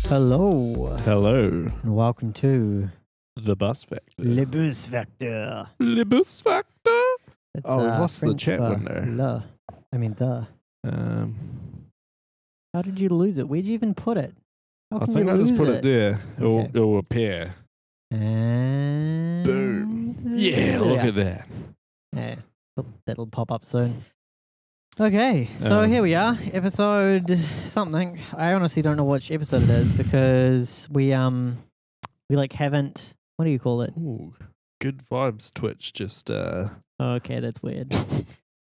Hello, Hello, and welcome to the bus factor. Le Bus Factor. Le bus factor. It's, Oh, we've lost the French chat for window. the. How did you lose it? Where'd you even put it? How I can think you I just lose put it there. Okay. It'll appear. And Boom. Yeah, look at that. Yeah, that'll pop up soon. Okay, so here we are, episode something. I honestly don't know which episode it is because we like haven't. What do you call it? Ooh, good vibes. Twitch just Okay, that's weird.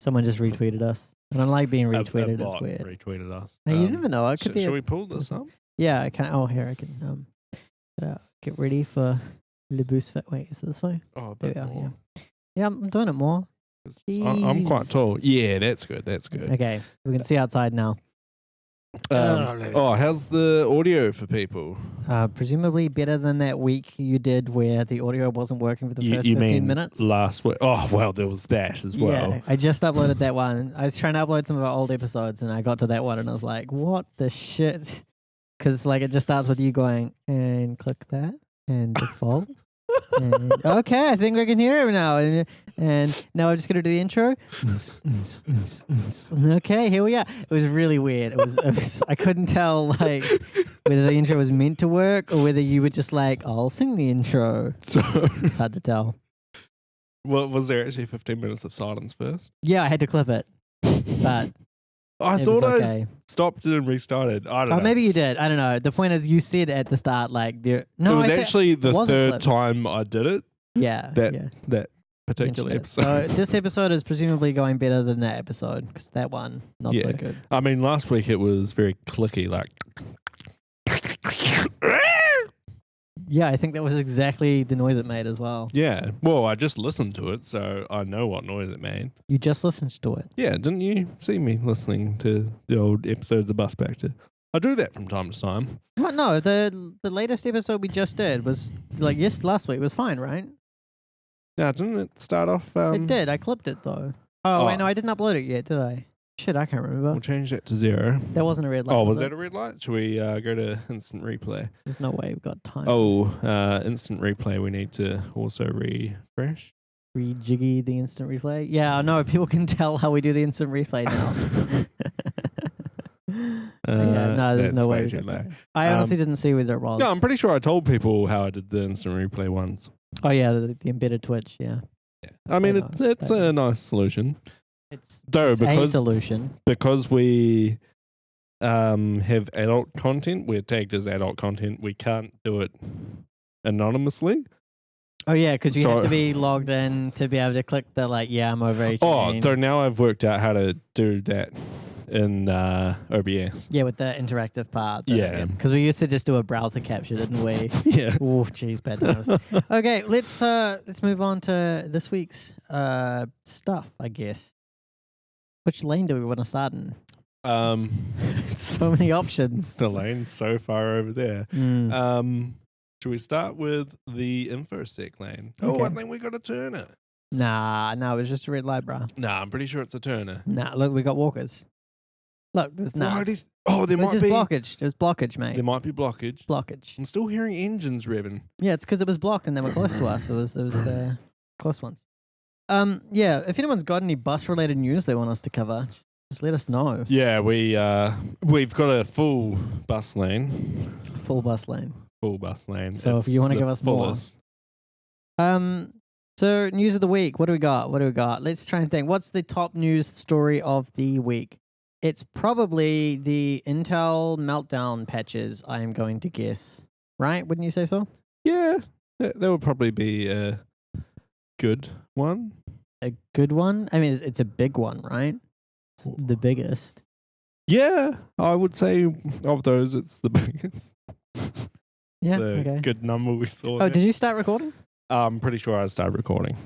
Someone just retweeted us. I don't like being retweeted. It's weird. Retweeted us. Hey, you never know. It could be. Shall we pull this up? Yeah, I can. Oh, here I can. Get ready for Le Bus Factor. Wait, is this way? Oh, a There bit we are. more. Yeah, I'm doing it more. I'm quite tall. Yeah, that's good. That's good. Okay, we can see outside now. How's the audio for people? Presumably better than that week you did where the audio wasn't working for the first you 15 mean minutes. Last week? Oh, well, there was that as well. Yeah, I just uploaded that one. I was trying to upload some of our old episodes, and I got to that one, and I was like, "What the shit?" Because like it just starts with you going and click that and default. And, okay, I think we can hear it now. And now I'm just gonna do the intro. Okay, here we are. It was really weird. It was I couldn't tell like whether the intro was meant to work or whether you were just like, I'll sing the intro. So it's hard to tell. Well, was there actually 15 minutes of silence first? Yeah, I had to clip it, but I thought I stopped it and restarted. I don't know. Maybe you did. I don't know. The point is, you said at the start, like, there. No, it was actually the third clipped. time I did it. Yeah. That particular episode. So this episode is presumably going better than that episode because that one not so good. I mean, last week it was very clicky, like. Yeah, I think that was exactly the noise it made as well. Yeah. Well, I just listened to it, so I know what noise it made. You just listened to it? Yeah, didn't you see me listening to the old episodes of Bus Factor? I do that from time to time. What? No, the latest episode we just did was like last week was fine, right? Yeah, didn't it start off? It did. I clipped it though. Oh, wait, no, I didn't upload it yet, did I? Shit, I can't remember. We'll change that to 0. That wasn't a red light. Oh, was that a red light? Should we go to instant replay? There's no way we've got time. Oh, instant replay. We need to also refresh. Rejiggy the instant replay? Yeah, I know. People can tell how we do the instant replay now. No, there's no way we got that. I honestly didn't see whether it was. No, I'm pretty sure I told people how I did the instant replay once. Oh, yeah, the embedded Twitch, yeah. I mean, it's a nice solution. It's because a solution. Because we have adult content, we're tagged as adult content, we can't do it anonymously. Oh, yeah, because you have to be logged in to be able to click the, like, yeah, I'm over 18. Oh, so now I've worked out how to do that in OBS. Yeah, with the interactive part. Yeah. Because we used to just do a browser capture, didn't we? Yeah. Oh, jeez, bad times. Okay, let's move on to this week's stuff, I guess. Which lane do we want to start in? So many options. The lane's so far over there. Should we start with the infosec lane? Okay. Oh, I think we got a turner. Nah, it was just a red light, bro. Nah, I'm pretty sure it's a turner. Nah, look, we got walkers. Look, there's no. There might be blockage. There's blockage, mate. There might be blockage. Blockage. I'm still hearing engines revving. Yeah, it's because it was blocked and they were close to us. It was the close ones. Yeah, if anyone's got any bus-related news they want us to cover, just let us know. Yeah, we've got a full bus lane. Full bus lane. Full bus lane. So if you want to give us fullest. More. So news of the week. What do we got? Let's try and think. What's the top news story of the week? It's probably the Intel meltdown patches, I am going to guess. Right? Wouldn't you say so? Yeah, that would probably be a good one. A good one? I mean, it's a big one, right? It's the biggest. Yeah, I would say of those, it's the biggest. Yeah, it's a good number we saw. Oh, did you start recording? I'm pretty sure I started recording.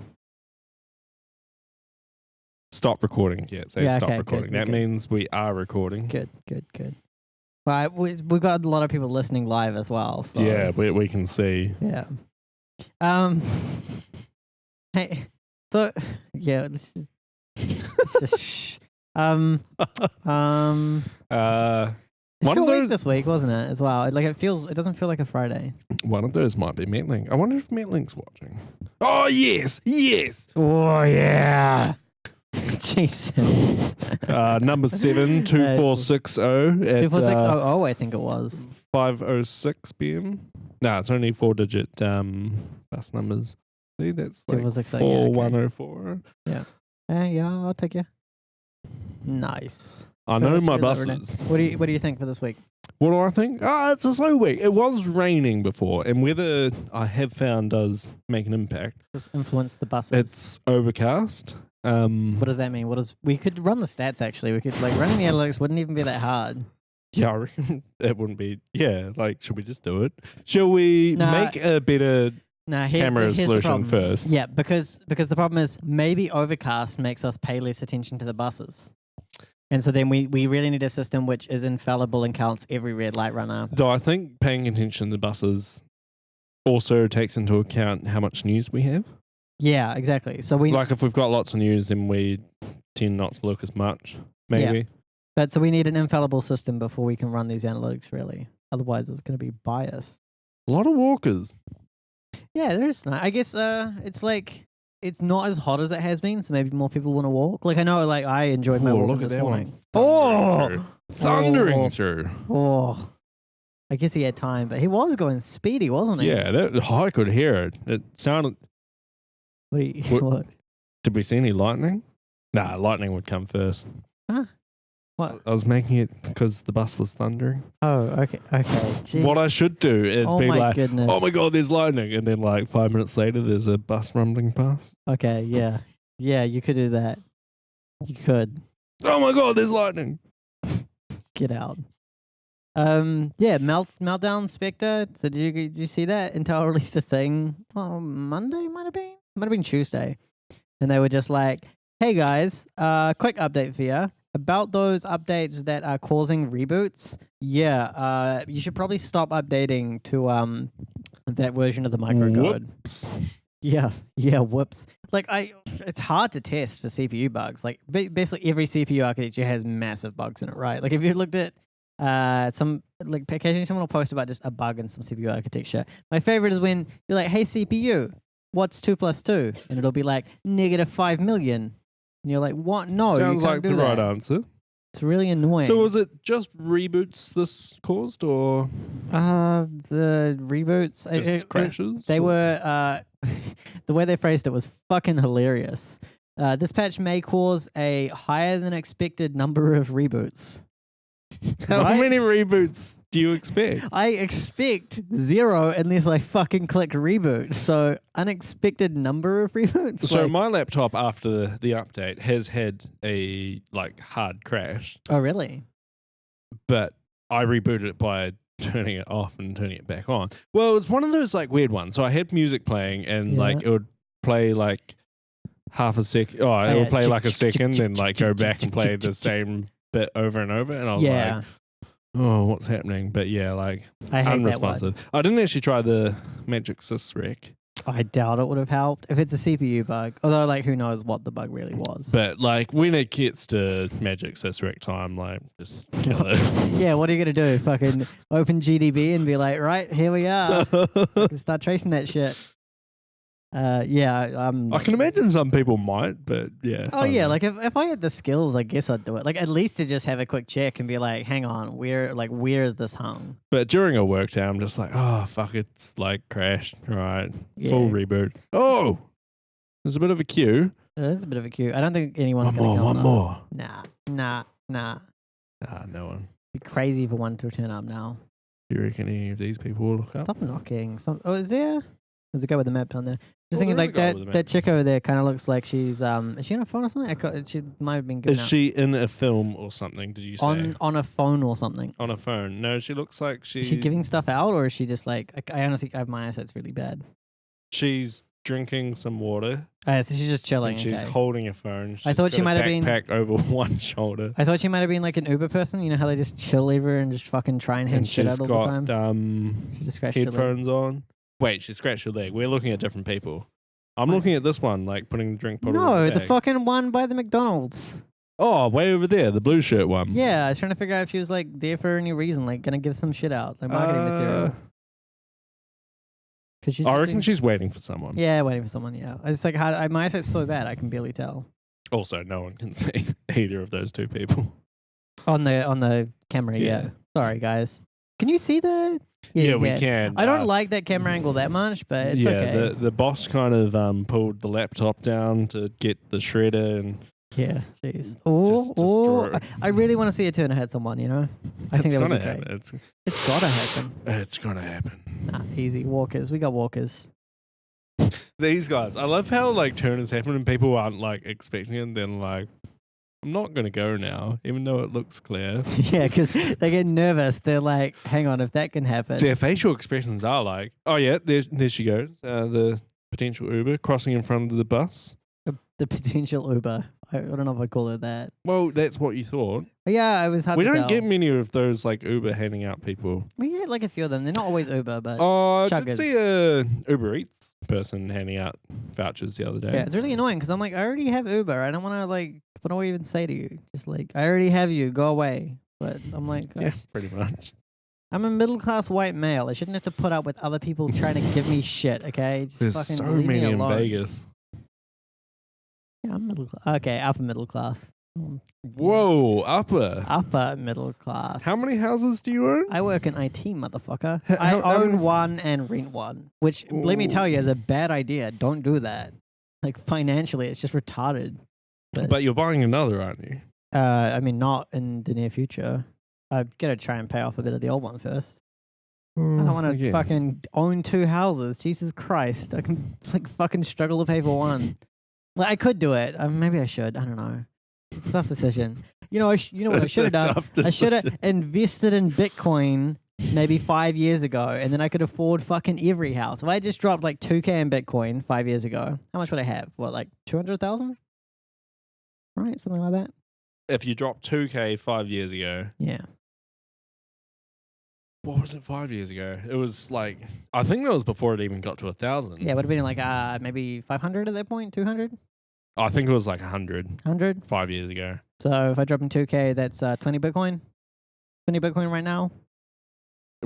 Stop recording. Yeah, so stop recording. That means we are recording. Good. Right, we've got a lot of people listening live as well. So. Yeah, we can see. Yeah. Hey, so yeah, let's just shh. It's One a of week those- this week, wasn't it? As well. Like it doesn't feel like a Friday. One of those might be Metlink. I wonder if Metlink's watching. Oh, yes. Oh yeah. Jesus. Number 7, 2460 at 24600, I think it was. 5:06 p.m. No, it's only 4-digit bus numbers. See, that's like 2460, yeah, okay. 4104. Yeah, I'll take you. Nice. I know Feels my really buses. rented. What do you think for this week? What do I think? It's a slow week. It was raining before, and weather I have found does make an impact. Just influence the buses. It's overcast. What does that mean? We could run the stats actually. We could like running the analytics wouldn't even be that hard. Yeah, I reckon it wouldn't be. Yeah, like should we just do it? Shall we Nah. make a better Here's camera the solution problem. first? Yeah, because the problem is maybe overcast makes us pay less attention to the buses. And so then we really need a system which is infallible and counts every red light runner. Do I think paying attention to buses also takes into account how much news we have? Yeah, exactly. So Like if we've got lots of news, then we tend not to look as much. Maybe. But so we need an infallible system before we can run these analytics really. Otherwise it's going to be biased. A lot of walkers. Yeah, there is. I guess it's like it's not as hot as it has been, so maybe more people want to walk. Like I know, like I enjoyed my walk look at this that morning. one. Thundering through. Oh, I guess he had time, but he was going speedy, wasn't he? Yeah, I could hear it. It sounded. What? Did we see any lightning? Nah, lightning would come first. Huh? What? I was making it because the bus was thundering. Oh, okay. Jeez. What I should do is be like, goodness. oh my God, there's lightning. And then like 5 minutes later, there's a bus rumbling past. Okay, yeah. Yeah, you could do that. You could. Oh my God, there's lightning. Get out. Yeah, Meltdown Spectre. So did you see that? Intel released a thing Monday, might have been Tuesday. And they were just like, hey guys, quick update for you. About those updates that are causing reboots, you should probably stop updating to that version of the microcode. Whoops. Yeah, whoops. Like it's hard to test for CPU bugs. Like basically every CPU architecture has massive bugs in it, right? Like if you looked at occasionally someone will post about just a bug in some CPU architecture. My favorite is when you're like, hey CPU, what's 2 + 2? And it'll be like -5 million. And you're like, what? No, Sounds you can't like do the that. right answer. It's really annoying. So was it just reboots this caused or the reboots? just crashes? They were the way they phrased it was fucking hilarious. This patch may cause a higher than expected number of reboots. How Right? many reboots do you expect? I expect 0 unless I fucking click reboot. So unexpected number of reboots. So like- my laptop after the update has had a like hard crash, Oh really? but I rebooted it by turning it off and turning it back on. Well, it's one of those like weird ones. So I had music playing and like it would play like half a second. Oh, it yeah. would play like a second and like go back and play the same bit over and over. And I was like, oh, what's happening? But yeah, like I hate unresponsive. I didn't actually try the Magic Sysrec. I doubt it would have helped if it's a CPU bug. Although, like, who knows what the bug really was. But like when it gets to Magic Sysrec time, like just kill it. Yeah, what are you gonna do? Fucking open GDB and be like, right, here we are. Start tracing that shit. I can imagine some people might, but yeah. Oh yeah, like if I had the skills, I guess I'd do it. Like at least to just have a quick check and be like, hang on, where is this hung? But during a work day, I'm just like, oh fuck, it's like crashed. Right, Yeah. full reboot. Oh, there's a bit of a queue. There's a bit of a queue. I don't think anyone's One more. Nah. Ah, no one. Be crazy for one to turn up now. Do you reckon any of these people will look up? Stop knocking. Oh, is there? There's a guy with a map down there. Just Oh, thinking there is like a guy with a map. that chick over there kind of looks like she's is she on a phone or something? She might have been good. Is she in a film or something? Did you say on a phone or something? on a phone? No, she looks like Is she giving stuff out, or is she just like? I honestly, I have my eyesight's really bad. She's drinking some water. So she's just chilling. And she's okay. holding a phone. She's I thought she got a might have been- backpack over one shoulder. I thought she might have been like an Uber person. You know how they just chill everywhere and just fucking try and hand And shit she's out all the got time. She just scratched her leg. headphones on. Wait, she scratched her leg. We're looking at different people. I'm looking at this one, like putting the drink bottle in No, the the bag. fucking one by the McDonald's. Oh, way over there, the blue shirt one. Yeah, I was trying to figure out if she was like there for any reason, like gonna give some shit out, like marketing material. Cause I reckon she's waiting for someone. Yeah, waiting for someone. Yeah, it's like my eyesight's so bad I can barely tell. Also, no one can see either of those two people on the camera. Yeah. Sorry, guys. Can you see the? Yeah, we can. I don't like that camera angle that much, but it's okay. The boss kind of pulled the laptop down to get the shredder and. Yeah, jeez. Oh, I really want to see it turn to hit someone, you know? I think that would be great. It's gotta happen. It's gonna happen. Nah, easy. Walkers. We got walkers. These guys. I love how like turn has happened and people aren't like expecting it and then like, I'm not gonna go now, even though it looks clear. Yeah, because they get nervous. They're like, hang on, if that can happen. Their facial expressions are like, oh yeah, there she goes. The potential Uber crossing in front of the bus. The potential Uber. I don't know if I'd call it that. Well, that's what you thought. Yeah, I was hard to tell. We don't get many of those like Uber handing out people. We get like a few of them. They're not always Uber, but I did see a Uber Eats person handing out vouchers the other day. Yeah, it's really annoying because I'm like, I already have Uber. I don't want to like, what do I even say to you? Just like, I already have you. Go away. But I'm like, yeah, pretty much. I'm a middle-class white male. I shouldn't have to put up with other people trying to give me shit, okay? Just There's fucking so leave many me in alone. Vegas. Yeah, I'm middle class. Okay, upper middle class. Whoa, upper. Upper middle class. How many houses do you own? I work in IT, motherfucker. I own one and rent one, which, let me tell you, is a bad idea. Don't do that. Like, financially, it's just retarded. But you're buying another, aren't you? I mean, not in the near future. I've got to try and pay off a bit of the old one first. I don't want to fucking own 2 houses. Jesus Christ. I can like fucking struggle to pay for one. Like, I could do it. Maybe I should. I don't know. It's a tough decision. You know, you know what I should have done? I should have invested in Bitcoin maybe 5 years ago, and then I could afford fucking every house. If I just dropped like 2K in Bitcoin 5 years ago, how much would I have? What, like 200,000? Right, something like that. If you dropped 2K 5 years ago. Yeah. What was it 5 years ago? It was like, I think that was before it even got to 1,000. Yeah, it would have been like maybe 500 at that point, 200? I think it was like 100. 100? 5 years ago. So if I drop in 2K, that's 20 Bitcoin? 20 Bitcoin right now?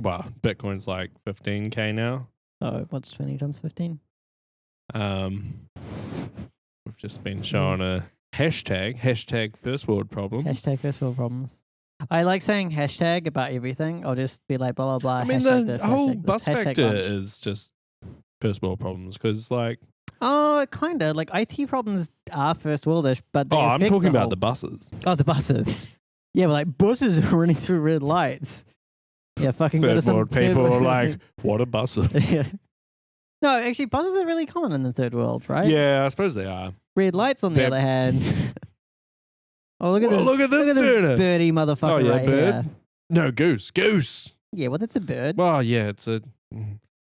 Well, Bitcoin's like 15K now. So what's 20 times 15? We've just been shown a hashtag first world problem. Hashtag first world problems. I like saying hashtag about everything. I'll just be like, blah, blah, blah. I mean, the whole bus factor is just first world problems because, like... Oh, kind of. Like, IT problems are first worldish, but they I'm talking about the buses. Oh, the buses. Yeah, but like, buses are running through red lights. Yeah, fucking third world people are like, what are buses? Yeah. No, actually, buses are really common in the third world, right? Yeah, I suppose they are. Red lights, on the other hand... Oh, look at this! Look at this birdie motherfucker right bird. here. No, goose. Yeah, well, that's a bird. Well, yeah, it's a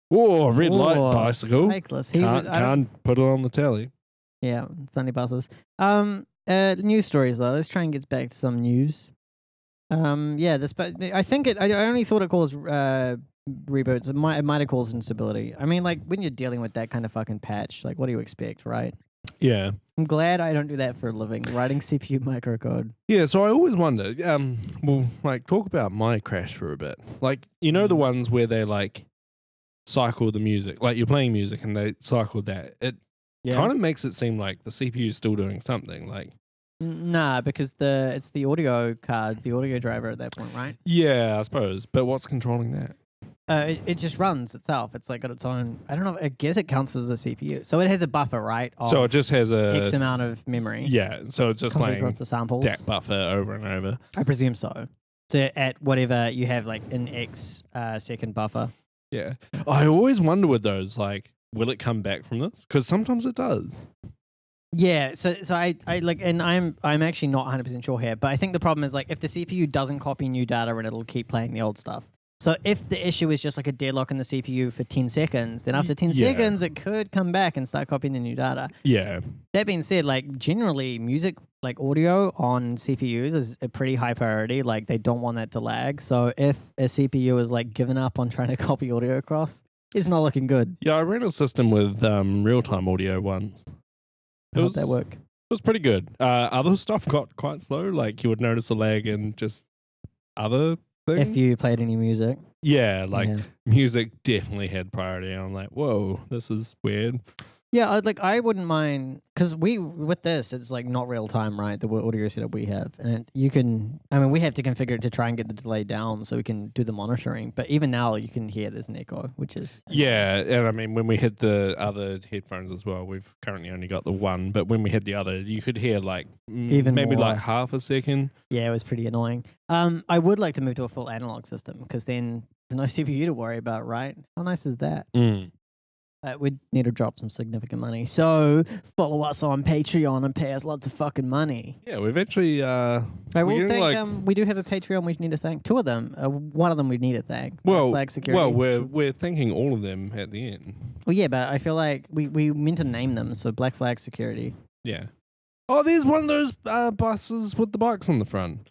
red light bicycle. Can't put it on the telly. Yeah, it's only buses. News stories though. Let's try and get back to some news. Yeah, I think I only thought it caused reboots. It might have caused instability. I mean, like when you're dealing with that kind of fucking patch, like what do you expect, right? Yeah. I'm glad I don't do that for a living, writing CPU microcode. Yeah, so I always wonder, well, like, talk about my crash for a bit. Like, you know the ones where they, like, cycle the music. Like, you're playing music and they cycle that. It kind of makes it seem like the CPU is still doing something, like... Nah, because it's the audio card, the audio driver at that point, right? Yeah, I suppose. But what's controlling that? It just runs itself. It's like got its own. I don't know. I guess it counts as a CPU. So it has a buffer, right? So it just has a X amount of memory. Yeah. So it's just playing across the samples. that buffer over and over. I presume so. So at whatever you have, like an X second buffer. Yeah. I always wonder with those, like, will it come back from this? Because sometimes it does. Yeah, so I like, and I'm actually not 100% sure here, but I think the problem is like if the CPU doesn't copy new data and it'll keep playing the old stuff. So if the issue is just like a deadlock in the CPU for 10 seconds, then after 10 seconds, it could come back and start copying the new data. Yeah. That being said, like generally music, like audio on CPUs is a pretty high priority. Like they don't want that to lag. So if a CPU is like given up on trying to copy audio across, it's not looking good. Yeah, I ran a system with real-time audio once. How did that work? It was pretty good. Other stuff got quite slow. Like you would notice a lag in just other things. If you played any music. Yeah, like music definitely had priority. And I'm like, whoa, this is weird. Yeah, I wouldn't mind because with this it's like not real time, right? The audio setup we have, and we have to configure it to try and get the delay down so we can do the monitoring. But even now, you can hear there's an echo, which is and I mean when we hit the other headphones as well, we've currently only got the one, but when we hit the other, you could hear like even maybe more. like half a second. Yeah, it was pretty annoying. I would like to move to a full analog system because then there's no CPU to worry about, right? How nice is that? We'd need to drop some significant money. So follow us on Patreon and pay us lots of fucking money. Yeah, we've actually. We do have a Patreon we need to thank. Two of them. One of them we need to thank. Flag Security. Well, we're thanking all of them at the end. Well, yeah, but I feel like we meant to name them. So Black Flag Security. Yeah. Oh, there's one of those buses with the bikes on the front.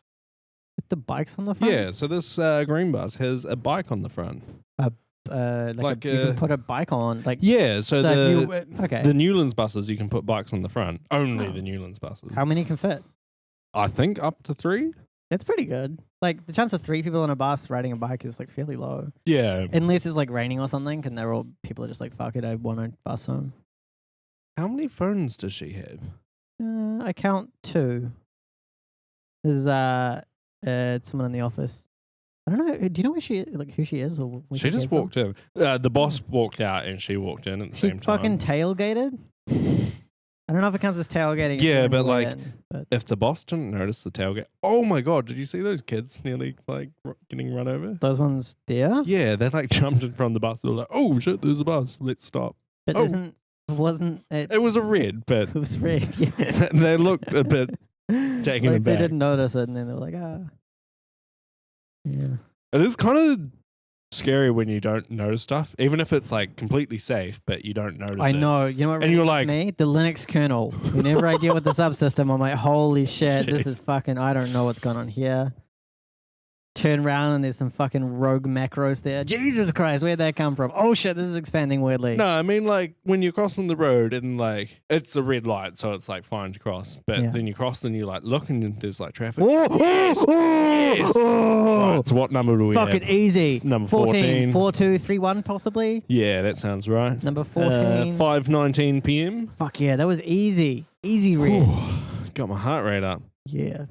With the bikes on the front? Yeah, so this green bus has a bike on the front. You can put a bike on. So the Newlands buses, you can put bikes on the front. Only the Newlands buses. How many can fit? I think up to 3. That's pretty good. Like the chance of 3 people on a bus riding a bike is like fairly low. Yeah. Unless it's like raining or something, and people are just like, fuck it, I want to bus home. How many phones does she have? I count 2. There's someone in the office. I don't know. Do you know who she is? Or she just walked in. The boss walked out and she walked in at the same time. She fucking tailgated? I don't know if it counts as tailgating. Yeah, but if the boss didn't notice the tailgate. Oh my God, did you see those kids nearly getting run over? Those ones there? Yeah, they jumped in from the bus. They were like, oh shit, there's a bus. Let's stop. But wasn't it? It was a red, but. It was red, yeah. They looked a bit taken aback. They didn't notice it and then they were like, Yeah. It is kind of scary when you don't notice stuff, even if it's like completely safe, but you don't notice it. I know. You know what? And you're like, me? The Linux kernel. Whenever I deal with the subsystem, I'm like, holy shit, this is fucking. I don't know what's going on here. Turn around and there's some fucking rogue macros there. Jesus Christ, where'd that come from? Oh shit, this is expanding weirdly. No, I mean like when you're crossing the road and like it's a red light, so it's like fine to cross. But then you cross and you like look and there's like traffic. Yes! Right, so what number do we have? Fucking easy. Number 14. 4231 possibly? Yeah, that sounds right. Number 14. 5:19 p.m. Fuck yeah, that was easy. Easy red. Got my heart rate up. Yeah.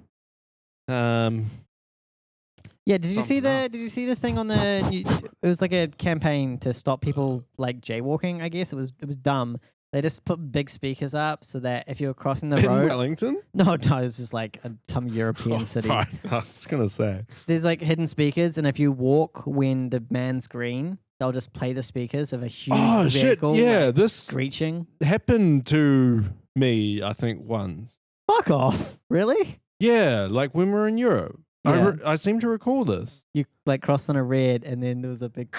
Yeah, did you see the thing on the it was like a campaign to stop people like jaywalking, I guess. It was dumb. They just put big speakers up so that if you're crossing the road. In Wellington? No, it's just like some European city. Right. I was gonna say. There's like hidden speakers, and if you walk when the man's green, they'll just play the speakers of a huge vehicle. Shit. Yeah, like, this screeching happened to me, I think, once. Fuck off. Really? Yeah, like when we were in Europe. Yeah. I seem to recall this. You like crossed on a red and then there was a big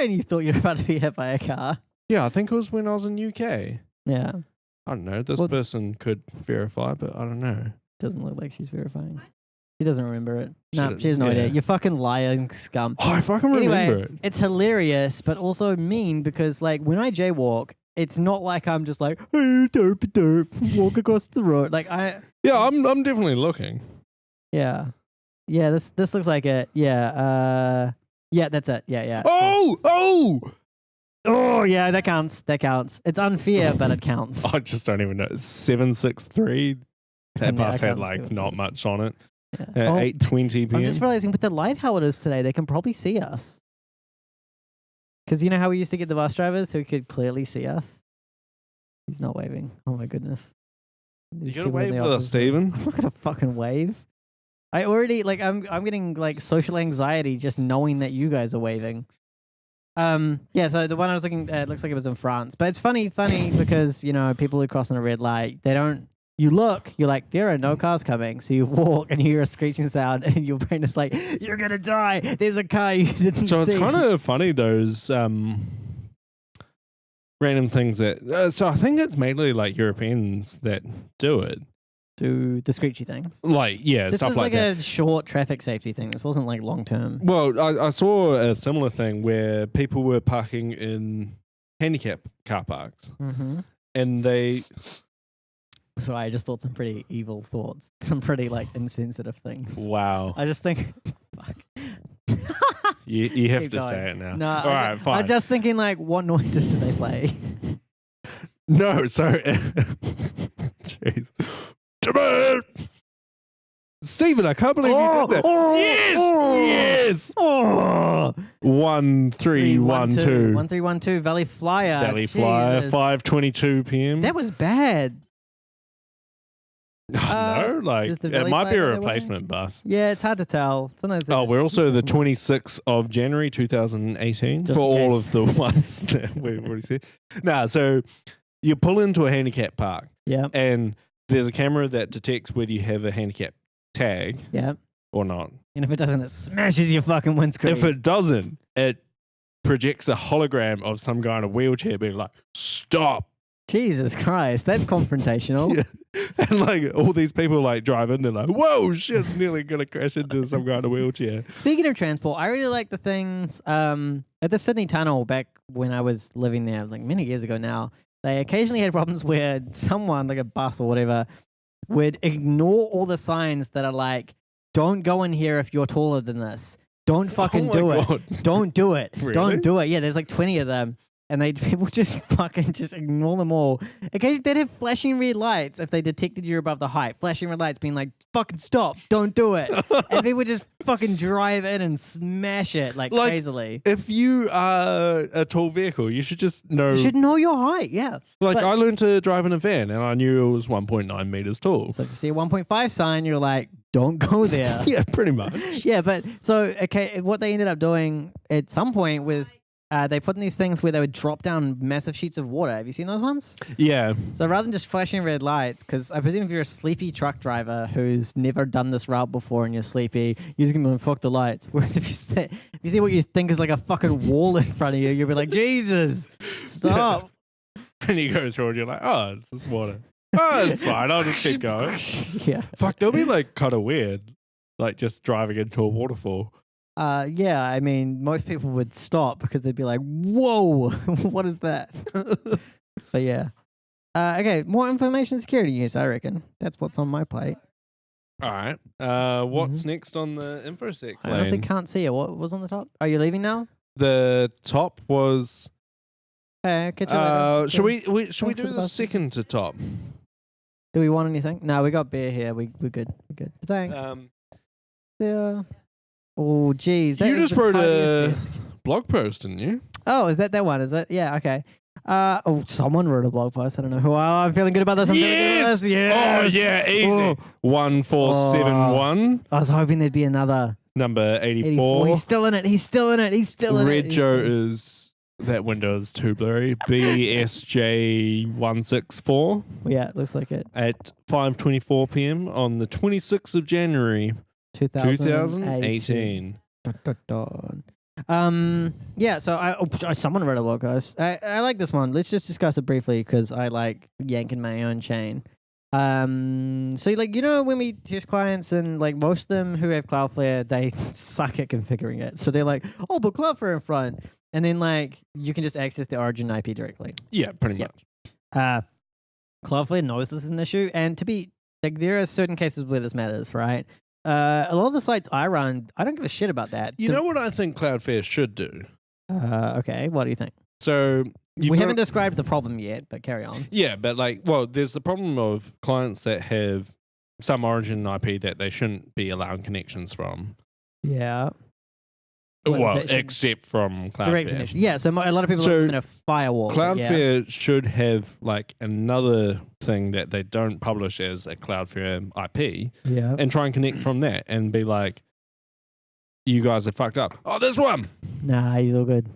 and you thought you were about to be hit by a car. Yeah, I think it was when I was in UK. Yeah. I don't know. This person could verify, but I don't know. Doesn't look like she's verifying. She doesn't remember it. No, she has no idea. You fucking lying scum. Oh, I fucking remember it. It's hilarious, but also mean because like when I jaywalk, it's not like I'm just like, hey, derp, walk across the road. Like Yeah, I'm definitely looking. Yeah. Yeah, this looks like it. Yeah, yeah, that's it. Yeah. Oh, yeah, that counts. It's unfair, but it counts. I just don't even know. 763. That bus had like not much on it. Yeah. 8:20 p.m. I'm just realizing with the light how it is today, they can probably see us. Because you know how we used to get the bus drivers who could clearly see us? He's not waving. Oh my goodness. You gotta wave for us, Steven. I'm not gonna fucking wave. I already I'm getting like social anxiety just knowing that you guys are waving. Yeah, so the one I was looking at looks like it was in France. But it's funny because, you know, people who cross on a red light, you look, you're like, there are no cars coming. So you walk and you hear a screeching sound and your brain is like, you're gonna die. There's a car you didn't see. So it's kind of funny, those random things that so I think it's mainly like Europeans that do it. Do the screechy things. Like, yeah, this stuff like that. This was like a short traffic safety thing. This wasn't like long term. Well, I saw a similar thing where people were parking in handicap car parks. Mm-hmm. And they Sorry, I just thought some pretty evil thoughts, some pretty like insensitive things. Wow. I just think, fuck. You have Keep to going. say it now. No, All right, fine. I'm just thinking like, what noises do they play? No, so jeez. Stephen, I can't believe you did that. Yes! Oh! 1312. 1312 Valley Flyer. Valley Flyer, Jesus. 5:22 p.m. That was bad. No, like does the it Valley might be a Flyer go that way? replacement bus. Yeah, it's hard to tell. Sometimes Oh, we're also the 26th of January 2018 Just for in all case. of the ones that we've already said. Nah, so you pull into a handicap park Yeah, and there's a camera that detects whether you have a handicap tag yeah. or not. And if it doesn't, it smashes your fucking windscreen. If it doesn't, it projects a hologram of some guy in a wheelchair being like, stop. Jesus Christ, that's confrontational. Yeah. And like all these people like drive in, they're like, whoa, shit, nearly gonna crash into some guy in a wheelchair. Speaking of transport, I really like the things at the Sydney Tunnel back when I was living there, like many years ago now. They occasionally had problems where someone, like a bus or whatever, would ignore all the signs that are like, don't go in here if you're taller than this. Don't fucking Oh do my it. God. Don't do it. Really? Don't do it. Yeah, there's like 20 of them. And people just fucking just ignore them all. Occasionally, they'd have flashing red lights if they detected you're above the height. Flashing red lights being like, fucking stop, don't do it. And people just fucking drive in and smash it like crazily. If you are a tall vehicle, you should just know. You should know your height, yeah. Like but- I learned to drive in a van and I knew it was 1.9 meters tall. So if you see a 1.5 sign, you're like, don't go there. Yeah, pretty much. Yeah, but so, okay, what they ended up doing at some point was they put in these things where they would drop down massive sheets of water. Have you seen those ones? Yeah. So rather than just flashing red lights, because I presume if you're a sleepy truck driver who's never done this route before and you're sleepy, you're just going to fuck the lights. Whereas if you see what you think is like a fucking wall in front of you, you'll be like, Jesus, stop. Yeah. And you go through and you're like, oh, it's just water. Oh, it's fine. I'll just keep going. Yeah. Fuck, that'll be like kind of weird. Like just driving into a waterfall. Yeah, I mean, most people would stop because they'd be like, whoa, what is that? But yeah. Okay, more information security use, I reckon. That's what's on my plate. All right. What's next on the infosec I honestly lane? can't see it. What was on the top? Are you leaving now? The top was. Catch you later. Should we do Thanks for the the bus. second to top? Do we want anything? No, we got beer here. We're good. We're good. Thanks. Yeah. Oh, geez. That You is just the wrote tiniest desk. blog post, didn't you? Oh, is that one? Is it? Yeah. Okay. Someone wrote a blog post. I don't know who. Oh, I'm feeling good about this. I'm feeling good about this. Oh Yes. yeah, easy. Oh. 1471, I was hoping there'd be another number 84. 84. He's still in it. He's still in it. He's still in it. Red He's Joe still in it. is that window is too blurry. BSJ164 Yeah, it looks like it. at 5:24 p.m. on the 26th of January 2018. Yeah, so someone wrote a blog post. I like this one. Let's just discuss it briefly because I like yanking my own chain. So like, you know, when we test clients and like most of them who have Cloudflare, they suck at configuring it. So they're like, oh, put Cloudflare in front. And then like you can just access the origin IP directly. Yeah, pretty Yep. much. Cloudflare knows this is an issue, and to be like, there are certain cases where this matters, right? A lot of the sites I run, I don't give a shit about that. You know what I think Cloudflare should do? Okay, what do you think? So We haven't described the problem yet, but carry on. Yeah, but like, well, there's the problem of clients that have some origin IP that they shouldn't be allowing connections from. Yeah. Well, Well, that should- except from Direct Cloudflare. connection. Yeah, so a lot of people So, have them in a firewall. but yeah. Cloudflare should have like another thing that they don't publish as a Cloudflare IP Yeah. and try and connect from that and be like, you guys are fucked up. Oh, this one. Nah, he's all good.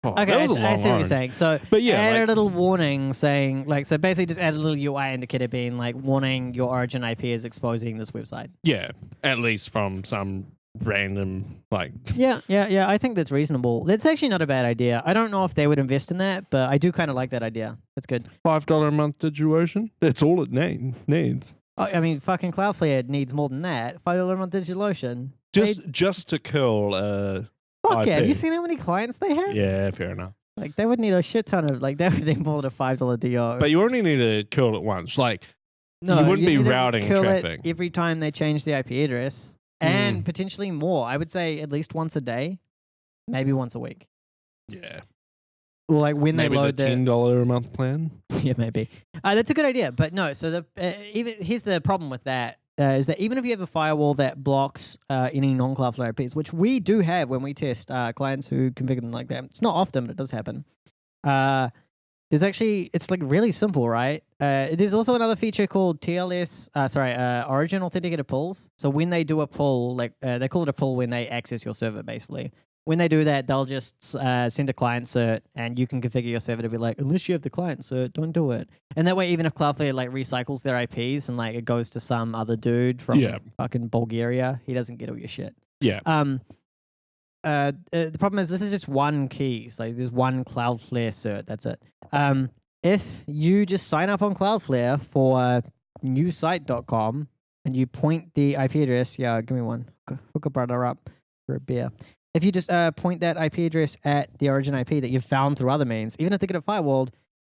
Oh, Okay, that was a I long see what you're orange. saying. So But yeah, add like- a little warning saying, like, so basically just add a little UI indicator being like, warning your origin IP is exposing this website. Yeah, at least from some random like. Yeah. I think that's reasonable. That's actually not a bad idea. I don't know if they would invest in that, but I do kind of like that idea. That's good. $5 a month DigitalOcean. That's all it needs. Oh, I mean, fucking Cloudflare needs more than that. $5 a month DigitalOcean. Just to curl Fuck yeah. Have IP. you seen how many clients they have? Yeah, fair enough. Like, they would need a shit ton of, like, they would need more than a $5 DO. But you only need to curl it once. Like, No, you wouldn't be need to routing kill traffic. it every time they change the IP address, and potentially more. I would say at least once a day, maybe once a week. Yeah. Or like when Maybe they load the $10 a month plan. Yeah, maybe. That's a good idea, but no. So even here's the problem with that is that even if you have a firewall that blocks any non-Cloudflare IPs, which we do have when we test clients who configure them like that, it's not often, but it does happen. There's actually it's like really simple, right? There's also another feature called TLS, Origin Authenticator Pulls. So when they do a pull, like they call it a pull when they access your server, basically. When they do that, they'll just send a client cert, and you can configure your server to be like, unless you have the client cert, don't do it. And that way, even if Cloudflare like recycles their IPs and like it goes to some other dude from fucking Bulgaria, he doesn't get all your shit. Yeah. The problem is this is just one key. So there's one Cloudflare cert. That's it. If you just sign up on Cloudflare for newsite.com and you point the IP address, give me one. Hook a brother up for a beer. If you just point that IP address at the origin IP that you've found through other means, even if they get it firewalled,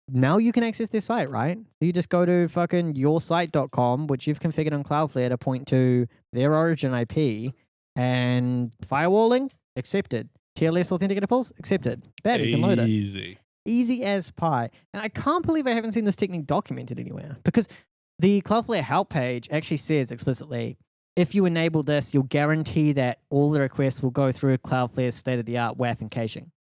now you can access their site, right? So you just go to fucking yoursite.com, which you've configured on Cloudflare to point to their origin IP, and firewalling, accepted. TLS authenticator pulls, accepted. Bad, you can load it. Easy as pie. And I can't believe I haven't seen this technique documented anywhere, because the Cloudflare help page actually says explicitly, if you enable this, you'll guarantee that all the requests will go through Cloudflare's state-of-the-art WAF and caching,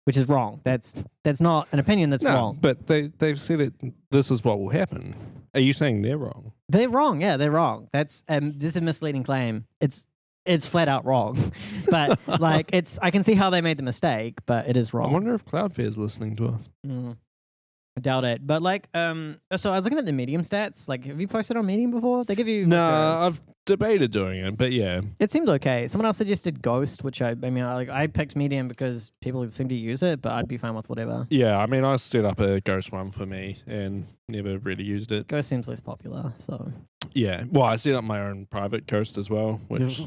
which is wrong. That's not an opinion. That's wrong. But they've said it. This is what will happen. Are you saying they're wrong? They're wrong. Yeah, they're wrong. This is a misleading claim. It's flat out wrong. But like, I can see how they made the mistake, but it is wrong. I wonder if Cloudflare is listening to us. I doubt it. But like, so I was looking at the Medium stats. Like, have you posted on Medium before? They give you no. I've debated doing it, but yeah, it seemed okay. Someone else suggested Ghost, which I picked Medium because people seem to use it, but I'd be fine with whatever. Yeah, I mean, I set up a Ghost one for me and never really used it. Ghost seems less popular, so yeah. Well, I set up my own private Ghost as well, which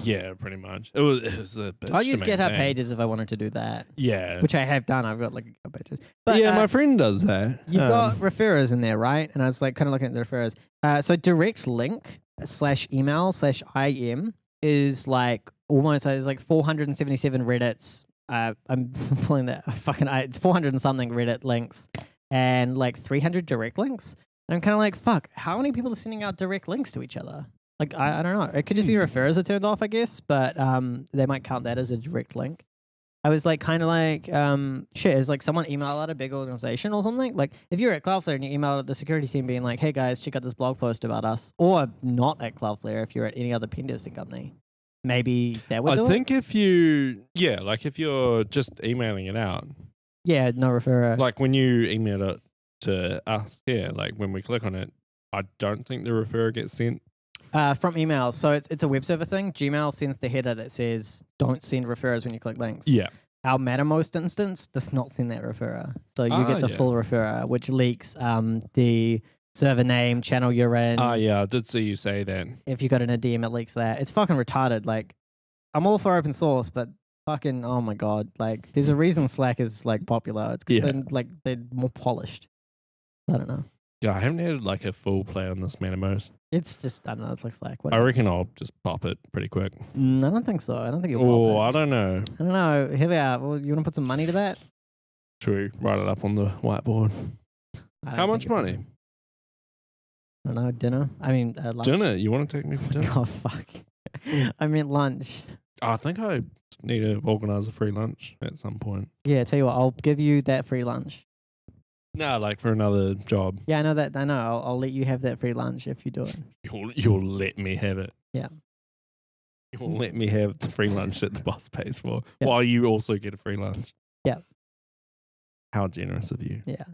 yeah, pretty much. It was a bitch. I'll use GitHub Pages if I wanted to do that. Yeah, which I have done. I've got like GitHub Pages. But yeah, my friend does that. You've got referrers in there, right? And I was like kind of looking at the referrers. So direct link /email/IM is like almost, there's like 477 Reddits. I'm pulling that it's 400 and something Reddit links and like 300 direct links. And I'm kind of like, fuck, how many people are sending out direct links to each other? Like, I don't know. It could just be referrers are turned off, I guess, but they might count that as a direct link. I was like, kind of like, shit, is like someone email out a big organization or something? Like, if you're at Cloudflare and you email the security team being like, hey guys, check out this blog post about us, or not at Cloudflare, if you're at any other pen testing company, maybe that would do it? I think if you're just emailing it out. Yeah, no referrer. Like when you email it to us, like when we click on it, I don't think the referrer gets sent. From email. So it's a web server thing. Gmail sends the header that says, don't send referrers when you click links. Yeah. Our Mattermost instance does not send that referrer. So you get the full referrer, which leaks the server name, channel you're in. Oh, yeah. I did see you say that. If you got in a DM, it leaks that. It's fucking retarded. Like, I'm all for open source, but fucking, oh my God. Like, there's a reason Slack is, like, popular. It's because they're more polished. I don't know. Yeah, I haven't had like a full play on this Mattermost. It's just, I don't know, it's like Slack. Whatever. I reckon I'll just pop it pretty quick. I don't think so. I don't think you'll pop it. I don't know. I don't know. Here we are. Well, you want to put some money to that? Should we write it up on the whiteboard? How much money? I don't know. Dinner? I mean, lunch. Dinner? You want to take me for dinner? Oh, fuck. I meant lunch. I think I need to organise a free lunch at some point. Yeah, tell you what, I'll give you that free lunch. No, like for another job. Yeah, I know that. I know. I'll let you have that free lunch if you do it. You'll let me have it. Yeah. You'll let me have the free lunch that the boss pays for, while you also get a free lunch. Yeah. How generous of you. Yeah.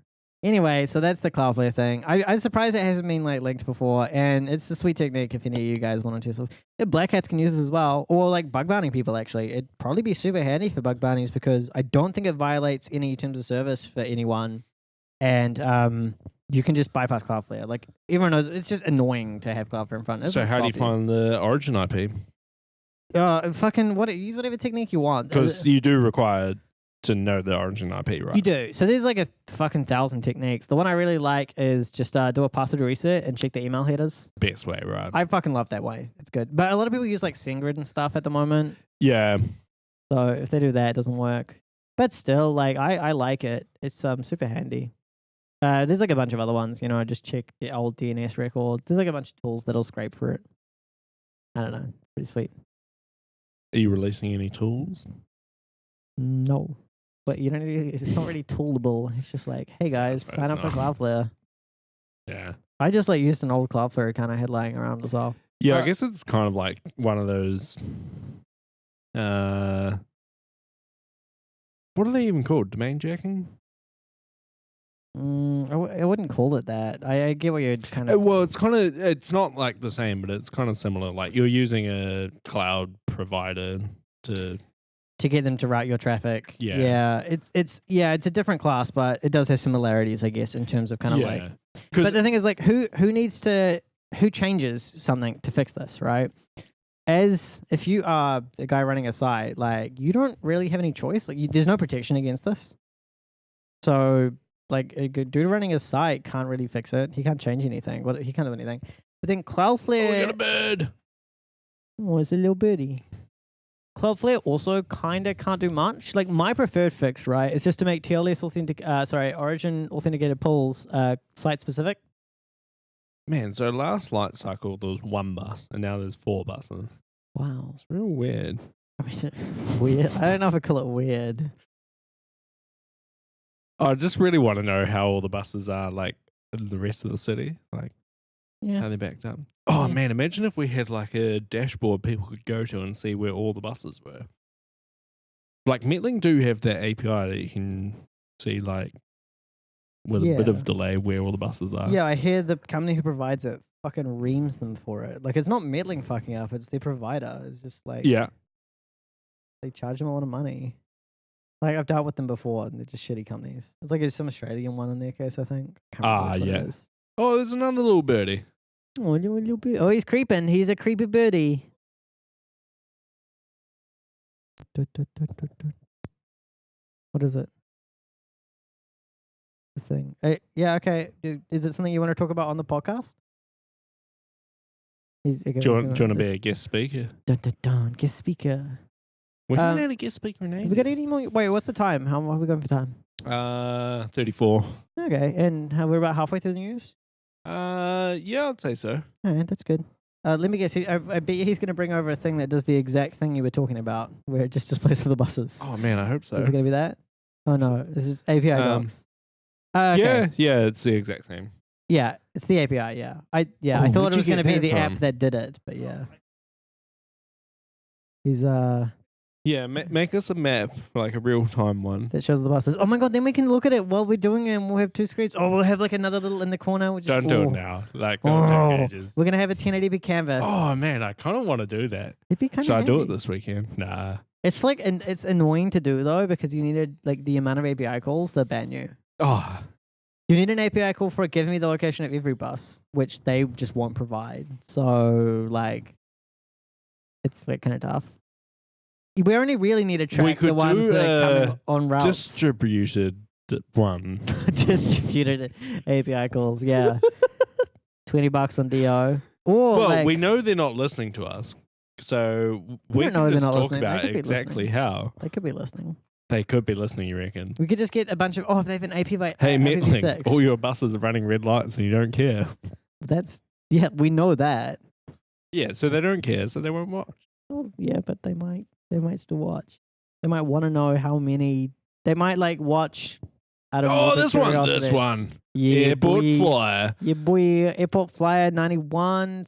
Anyway, so that's the Cloudflare thing. I'm surprised it hasn't been like linked before, and it's a sweet technique if any of you guys want to. So Black Hats can use this as well, or like bug bounty people. Actually, it'd probably be super handy for bug bounties because I don't think it violates any terms of service for anyone. And you can just bypass Cloudflare. Like, everyone knows it's just annoying to have Cloudflare in front. So how do you find the origin IP? Fucking use whatever technique you want. Because you do require to know the origin IP, right? You do. So there's like a fucking 1,000 techniques. The one I really like is just do a password reset and check the email headers. Best way, right? I fucking love that way. It's good. But a lot of people use like SendGrid and stuff at the moment. Yeah. So if they do that, it doesn't work. But still, like I like it. It's super handy. There's like a bunch of other ones. Just check the old DNS records. There's like a bunch of tools that'll scrape for it. I don't know. Pretty sweet. Are you releasing any tools? No. But you don't need, it's not really toolable. It's just like, hey guys, sign up for Cloudflare. Yeah. I just like used an old Cloudflare account I had lying around as well. Yeah, I guess it's kind of like one of those. What are they even called? Domain jacking? I wouldn't call it that. I get what you're kind of. Well, it's not like the same, but it's kind of similar. Like you're using a cloud provider to get them to route your traffic. Yeah. It's a different class, but it does have similarities, I guess, in terms of kind of like. But the thing is, like, who changes something to fix this, right? As if you are the guy running a site, like you don't really have any choice. Like, there's no protection against this. So, like, a good dude running a site can't really fix it. He can't change anything. Well, he can't do anything. But then Cloudflare. Oh, we got a bird. Oh, it's a little birdie. Cloudflare also kind of can't do much. Like my preferred fix, right, is just to make Origin authenticated pools site specific. Man, so last light cycle there was 1 bus, and now there's 4 buses. Wow, It's real weird. I mean, weird. I don't know if I call it weird. I just really want to know how all the buses are like in the rest of the city, like how they're backed up. Oh man, imagine if we had like a dashboard people could go to and see where all the buses were. Like Metlink do have that API that you can see like with a bit of delay where all the buses are. Yeah, I hear the company who provides it fucking reams them for it. Like it's not Metlink fucking up, it's their provider. It's just like they charge them a lot of money. Like I've dealt with them before and they're just shitty companies. It's like there's some Australian one in their case, I think. Can't remember which one it is. Oh, there's another little birdie. Oh, a little bit. Oh, he's creeping. He's a creepy birdie. What is it? The thing. Yeah, okay. Dude, is it something you want to talk about on the podcast? Do you want to be a guest speaker? Guest speaker. We haven't had a guest speaker in ages. Have we got any more? Wait, what's the time? How are we going for time? 34. Okay, and we're about halfway through the news? Yeah, I'd say so. All right, that's good. Let me guess. I bet he's going to bring over a thing that does the exact thing you were talking about, where it just displays for the buses. Oh man, I hope so. Is it going to be that? Oh no, this is API docs. Okay. Yeah, it's the exact same. Yeah, it's the API. Yeah, I thought it was going to be the app that did it, but yeah. He's Yeah, make us a map, like a real-time one. that shows the buses. Oh my god, then we can look at it while we're doing it and we'll have 2 screens. Oh, we'll have like another little in the corner. Don't do it now. Like, that'll take ages. We're going to have a 1080p canvas. Oh man, I kind of want to do that. It'd be kind of Should I do it this weekend? Nah. It's like, and it's annoying to do though, because you needed like the amount of API calls that ban you. Oh. You need an API call for giving me the location of every bus, which they just won't provide. So like, it's like kind of tough. We only really need to track the ones that are coming on routes. Distributed one. Distributed API calls, yeah. $20 on DO. Or well, like, we know they're not listening to us, so we don't know can they're just not talk listening. about exactly how. They could be listening. They could be listening, you reckon? We could just get a bunch of, if they have an API. Hey, IPv6. Metlink, all your buses are running red lights and you don't care. We know that. Yeah, so they don't care, so they won't watch. Well, yeah, but they might still watch. They might want to know how many. They might like watch. This one. Yeah, Airport boy. Flyer. Yeah, boy. Airport Flyer 91.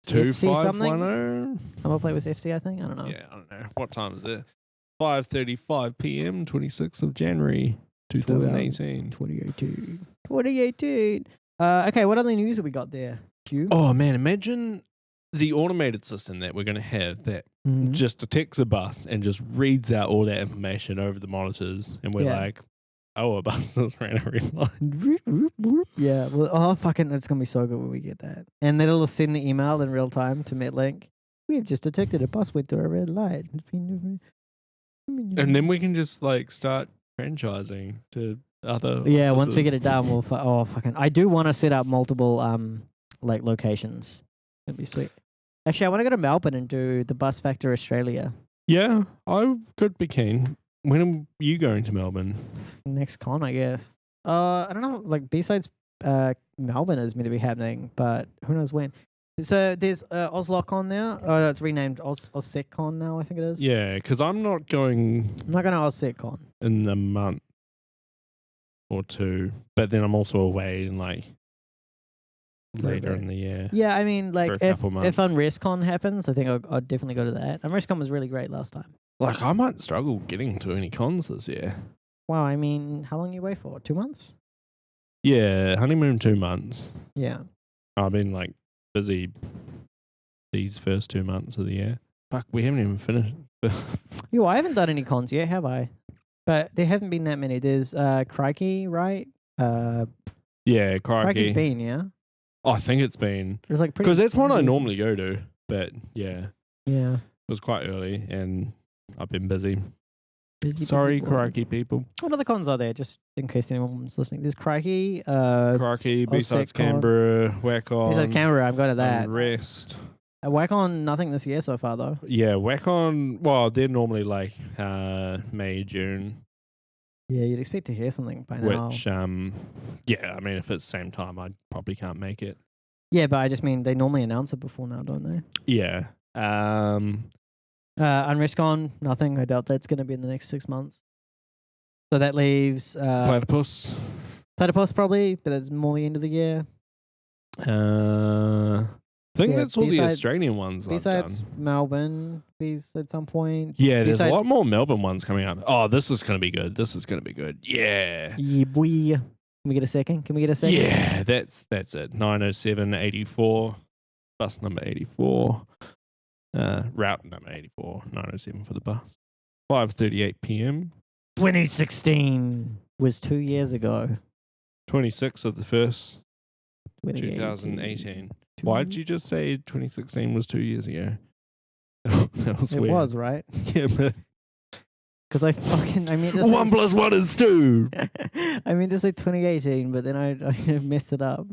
2510. I'm gonna play with FC. I think. I don't know. Yeah, I don't know. What time is it? 5:35 p.m. 26th of January 2018. 2018. Okay, what other news have we got there? Hugh? Oh man, imagine the automated system that we're going to have that just detects a bus and just reads out all that information over the monitors, and we're like, oh, a bus just ran a red light. Yeah, well, fucking, it's going to be so good when we get that. And then it'll send the email in real time to Metlink. We have just detected a bus went through a red light. And then we can just like start franchising to other. Yeah, once we offices. get it done, we'll. Fucking! I do want to set up multiple like locations. That'd be sweet. Actually, I want to go to Melbourne and do the Bus Factor Australia Yeah, I could be keen. When are you going to Melbourne? next con, I guess. I don't know. Like B-sides, Melbourne is meant to be happening, but who knows when. So there's OzLockCon now. Oh, that's renamed OzSecCon now. I think it is. Yeah, because I'm not going I'm not going to OzSecCon. in a month or two, but then I'm also away in like later in the year. Yeah, I mean, like For a if couple months. UnrestCon happens, I think I'd definitely go to that. UnrestCon was really great last time. Like I might struggle getting to any cons this year. Wow, I mean, how long you away for? 2 months? Yeah, honeymoon 2 months. Yeah. I've been like busy these first 2 months of the year. Fuck, we haven't even finished. Yo, I haven't done any cons yet, have I? But there haven't been that many. There's Crikey, right? Yeah, Crikey's crikey. been, yeah. I think it's been There's like pretty because that's one I decent. normally go to. But yeah, Yeah. it was quite early, and I've been busy. Busy Sorry, boy. crikey people. What other cons are there? Just in case anyone's listening. There's Crikey. Crikey, B-sides OzSecCon. Canberra, Whack On. Besides Canberra, I'm going to that. Rest. Whack On, nothing this year so far though. Yeah, Whack On. Well, they're normally like May, June. Yeah, you'd expect to hear something by now. Which, yeah, I mean, if it's same time, I probably can't make it. Yeah, but I just mean they normally announce it before now, don't they? Yeah. UnrestCon, nothing. I doubt that's going to be in the next 6 months. So that leaves Platypus. Platypus probably, but that's more the end of the year. I think Yeah, that's all the B-side- Australian ones I've done. Besides Melbourne, these at some point. Yeah, there's a B-sides- lot more Melbourne ones coming up. Oh, this is going to be good. This is going to be good. Yeah. Yeah, boy. Can we get a second? Yeah, that's it. 90784, bus number 84, route number 84, 907 for the bus. 5:38 p.m. 2016 was 2 years ago. 26th of the first 2018. 2018. Why did you just say 2016 was 2 years ago? That was It weird. was, right? Yeah, but Because I meant to 1 + 1 is 2. I meant to say 2018, but then I messed it up.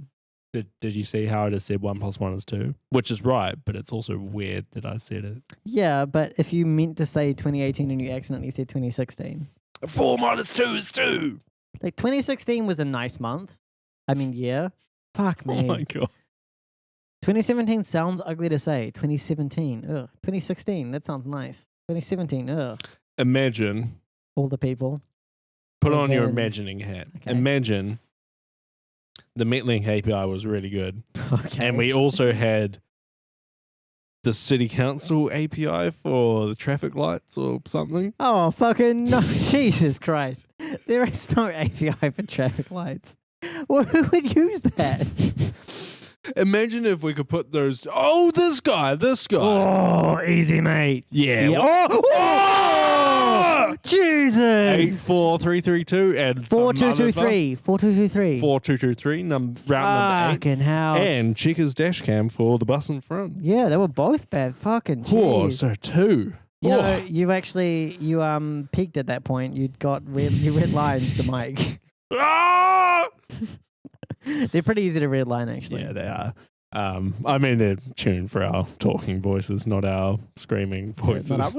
Did you see how I just said 1 + 1 is 2? Which is right, but it's also weird that I said it. Yeah, but if you meant to say 2018 and you accidentally said 2016. 4 - 2 is 2. Like 2016 was a nice month. I mean, yeah. Fuck me. Oh my God. 2017 sounds ugly to say. 2017. Ugh. 2016. That sounds nice. 2017. Ugh. Imagine, All the people. put Well, on your then- imagining hat. Okay. Imagine the Metlink API was really good. Okay. And we also had the City Council API for the traffic lights or something. Oh, fucking no. Jesus Christ. There is no API for traffic lights. Well, who would use that? Imagine if we could put those. Oh, this guy. Oh, easy, mate. Yeah. Yeah. what- Oh, Jesus. 84332 and 4223. 4223. 4223 route number 8. Fucking hell. And Checkers dash cam for the bus in front. Yeah, they were both bad. Fucking Oh, jeez. so 2. You know, you peaked at that point. You red lines the mic. Ah! They're pretty easy to red line, actually. Yeah, they are. I mean, they're tuned for our talking voices, not our screaming voices.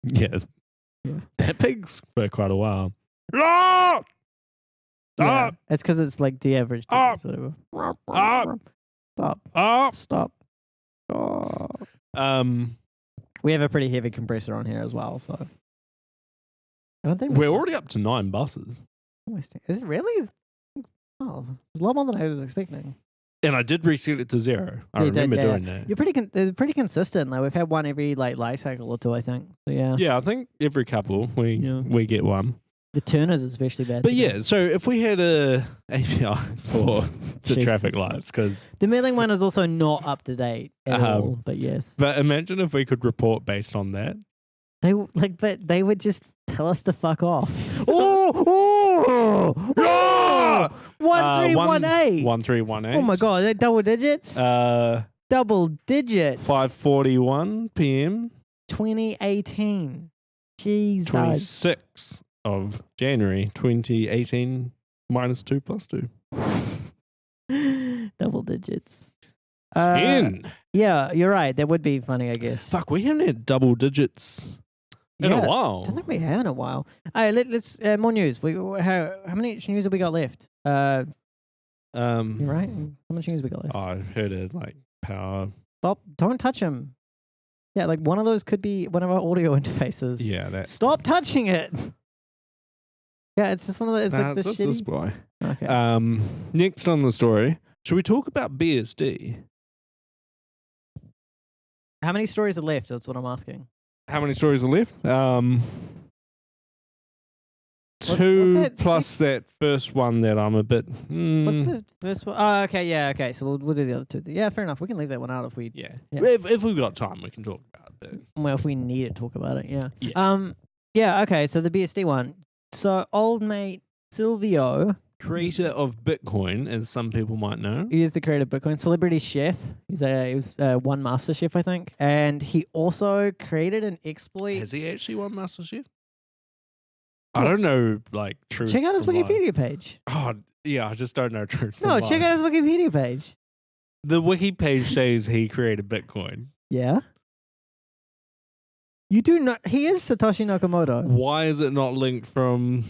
Yeah. That pig's for quite a while. Ah! Yeah, Ah! it's because it's like the average. Ah! Whatever. Ah! Stop. Ah! Stop. Stop. Um, We have a pretty heavy compressor on here as well, so I don't think we're already up to 9 buses. Is it really? Oh, it's a lot more than I was expecting. And I did reset it to 0. I You did, remember yeah. doing that. You're they're pretty consistent. Like we've had one every like life cycle or two, I think. So yeah. Yeah, I think every couple we get one. The Turners is especially bad. But today. yeah, so if we had a API for the Jesus traffic Christ. lights, because The Metlink one is also not up to date at all. But yes, but imagine if we could report based on that. but they would just tell us to fuck off. oh, 1318. 1318. Oh my god, they're double digits. Uh, Double digits. 5:41 p.m. 2018. Jesus. 26th of January 2018 minus 2 plus 2. Double digits. 10. Yeah, you're right. That would be funny, I guess. Fuck, we haven't had double digits in a while. I don't think we have in a while. All right, let's more news. How many news have we got left? You're right. How much news we got left? I heard it like power. Stop! Don't touch him. Yeah, like one of those could be one of our audio interfaces. Yeah, that. Stop touching it. Yeah, it's just one of the. It's like the just shitty. this boy. Okay. Next on the story, should we talk about BSD? How many stories are left? That's what I'm asking. How many stories are left? What's 2 that? plus that first one that I'm a bit. What's the first one? Oh, okay, yeah, okay. So we'll do the other two. Yeah, fair enough. We can leave that one out if we. Yeah. Yeah. If we've got time, we can talk about it. Well, if we need to talk about it, yeah. Yeah. Yeah. Okay. So the BSD one. So old mate Silvio, Creator of Bitcoin, as some people might know. he is the creator of Bitcoin. Celebrity chef. He was one Master Chef, I think, and he also created an exploit. Has he actually won MasterChef? I don't know, like, truth. Check out his from Wikipedia page. Oh, yeah, I just don't know truth. No, from check out lies. his Wikipedia page. The wiki page says he created Bitcoin. Yeah. You do not. He is Satoshi Nakamoto. Why is it not linked from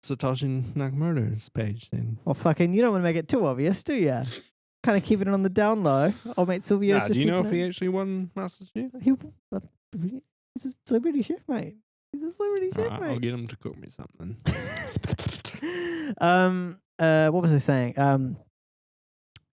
Satoshi Nakamoto's page then? Well, fucking, you don't want to make it too obvious, do you? Kind of keeping it on the down low. Old mate Silvio's Nah, just do you know if keeping he actually won MasterChef? He's a celebrity chef, mate. He's a celebrity chef, Alright, mate. I'll get him to cook me something. What was I saying?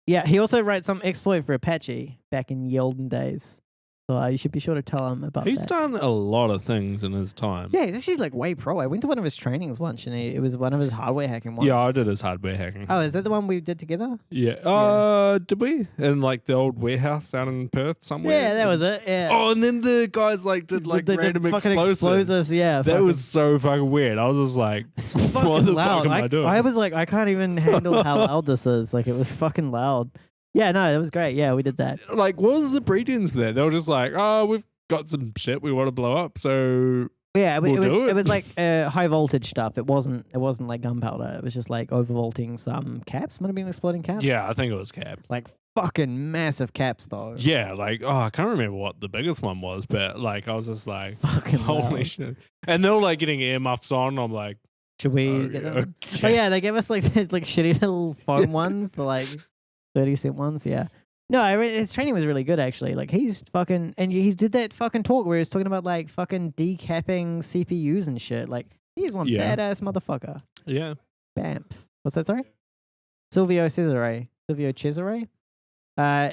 Yeah, he also wrote some exploit for Apache back in ye olden days. So you should be sure to tell him about He's that. done a lot of things in his time. Yeah, he's actually like way pro. I went to one of his trainings once, and it was one of his hardware hacking ones. Yeah, I did his hardware hacking. Oh, is that the one we did together? Yeah. Did we? In like the old warehouse down in Perth somewhere? Yeah, that was it. Yeah. Oh, and then the guys like did like the random fucking explosives. Yeah, That was so fucking weird. I was just like, it's what fucking the loud. fuck am I doing? I was like, I can't even handle how loud this is. Like, it was fucking loud. Yeah, no, it was great. Yeah, we did that. Like, what was the pretense for that? They were just like, oh, we've got some shit we want to blow up, so Yeah, it we'll was like high voltage stuff. It wasn't like gunpowder. It was just like overvolting some caps. Might have been exploding caps. yeah, I think it was caps. Like fucking massive caps though. Yeah, like, oh, I can't remember what the biggest one was, but like, I was just like, Fucking holy loud. shit. And they were like getting earmuffs on. I'm like, Should we oh, get them? okay. Oh yeah, they gave us like these, like shitty little foam ones, the like 30-cent ones. Yeah. No, his training was really good actually. Like he's fucking, and he did that fucking talk where he was talking about like fucking decapping CPUs and shit. Like he's one Yeah. badass motherfucker. Yeah. Bam. What's that? Sorry. Silvio Cesare.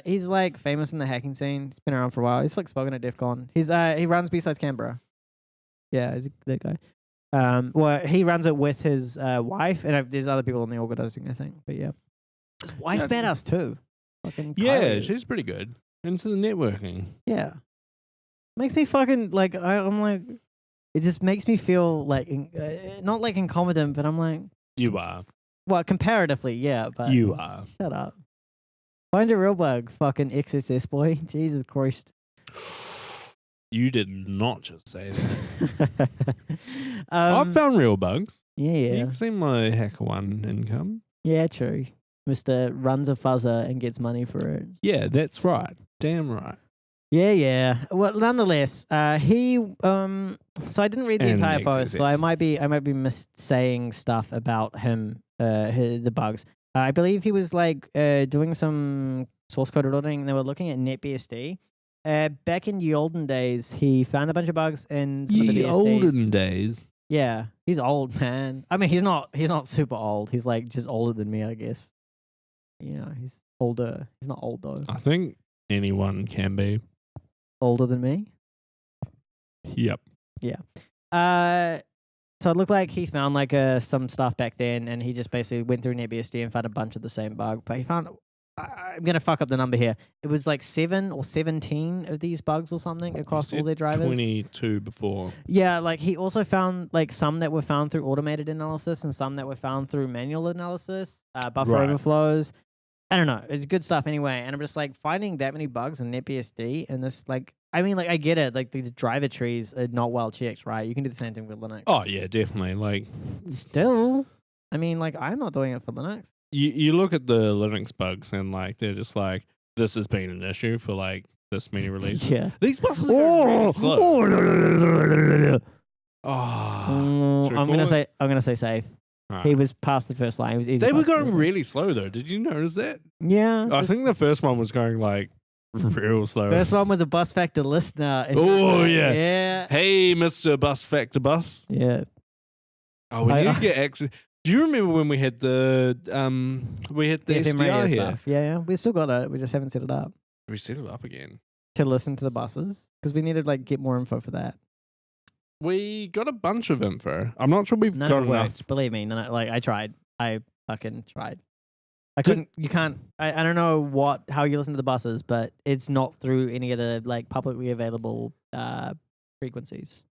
He's like famous in the hacking scene. He's been around for a while. He's like spoken at DEF CON. He runs B-Sides Canberra. Yeah, he's that guy. Well, he runs it with his wife, and there's other people in the organizing, I think. But yeah, his wife's badass too. Fucking Yeah, Kylie is. she's pretty good. Into the networking. Yeah. Makes me fucking like I'm like, it just makes me feel like not like incompetent, but I'm like, You are. well, comparatively, yeah, but You are. shut up. Find a real bug, fucking XSS boy. Jesus Christ. You did not just say that. I've um, found real bugs. yeah, You've seen my HackerOne income. yeah, true. Mr. runs a fuzzer and gets money for it. Yeah, that's right. Damn right. Yeah. Well, nonetheless, he so I didn't read the And entire post, so I XXX. might be saying stuff about him, the bugs. I believe he was like doing some source code auditing. And they were looking at NetBSD. Back in the olden days, he found a bunch of bugs in some of the Ye BSDs. olden days. Yeah, he's old, man. I mean, he's not super old. He's like just older than me, I guess. You know, he's older. He's not old though. I think anyone can be. Older than me. Yep. So it looked like he found like some stuff back then, and he just basically went through NetBSD and found a bunch of the same bug. But he found, I'm gonna fuck up the number here. It was like 7 or 17 of these bugs or something across all their drivers. 22 before. Yeah, like he also found like some that were found through automated analysis and some that were found through manual analysis, buffer Right. overflows. I don't know. It's good stuff anyway. And I'm just like finding that many bugs in NetBSD and this like I mean, like, I get it. Like, the driver trees are not well checked, right? You can do the same thing with Linux. Oh yeah, definitely. Like, still, I mean, like, I'm not doing it for Linux. you look at the Linux bugs and like they're just like, this has been an issue for like this many releases. Yeah. These buses are going really slow. I'm gonna say safe. He was past the first line. It was easy. They were going really slow though. Did you notice that? Yeah. I think the first one was going like real slow. First one was a Bus Factor listener. Oh yeah. Yeah. Hey, Mr. Bus Factor Bus. Yeah. Oh, we need to get access. Do you remember when we had the SDR here? Stuff. Yeah. We still got it. We just haven't set it up. We set it up again to listen to the buses because we needed like get more info for that. We got a bunch of info. I'm not sure we've got enough. Worked. Believe me, I tried. I fucking tried. I couldn't. You can't. I don't know how you listen to the buses, but it's not through any of the like publicly available frequencies.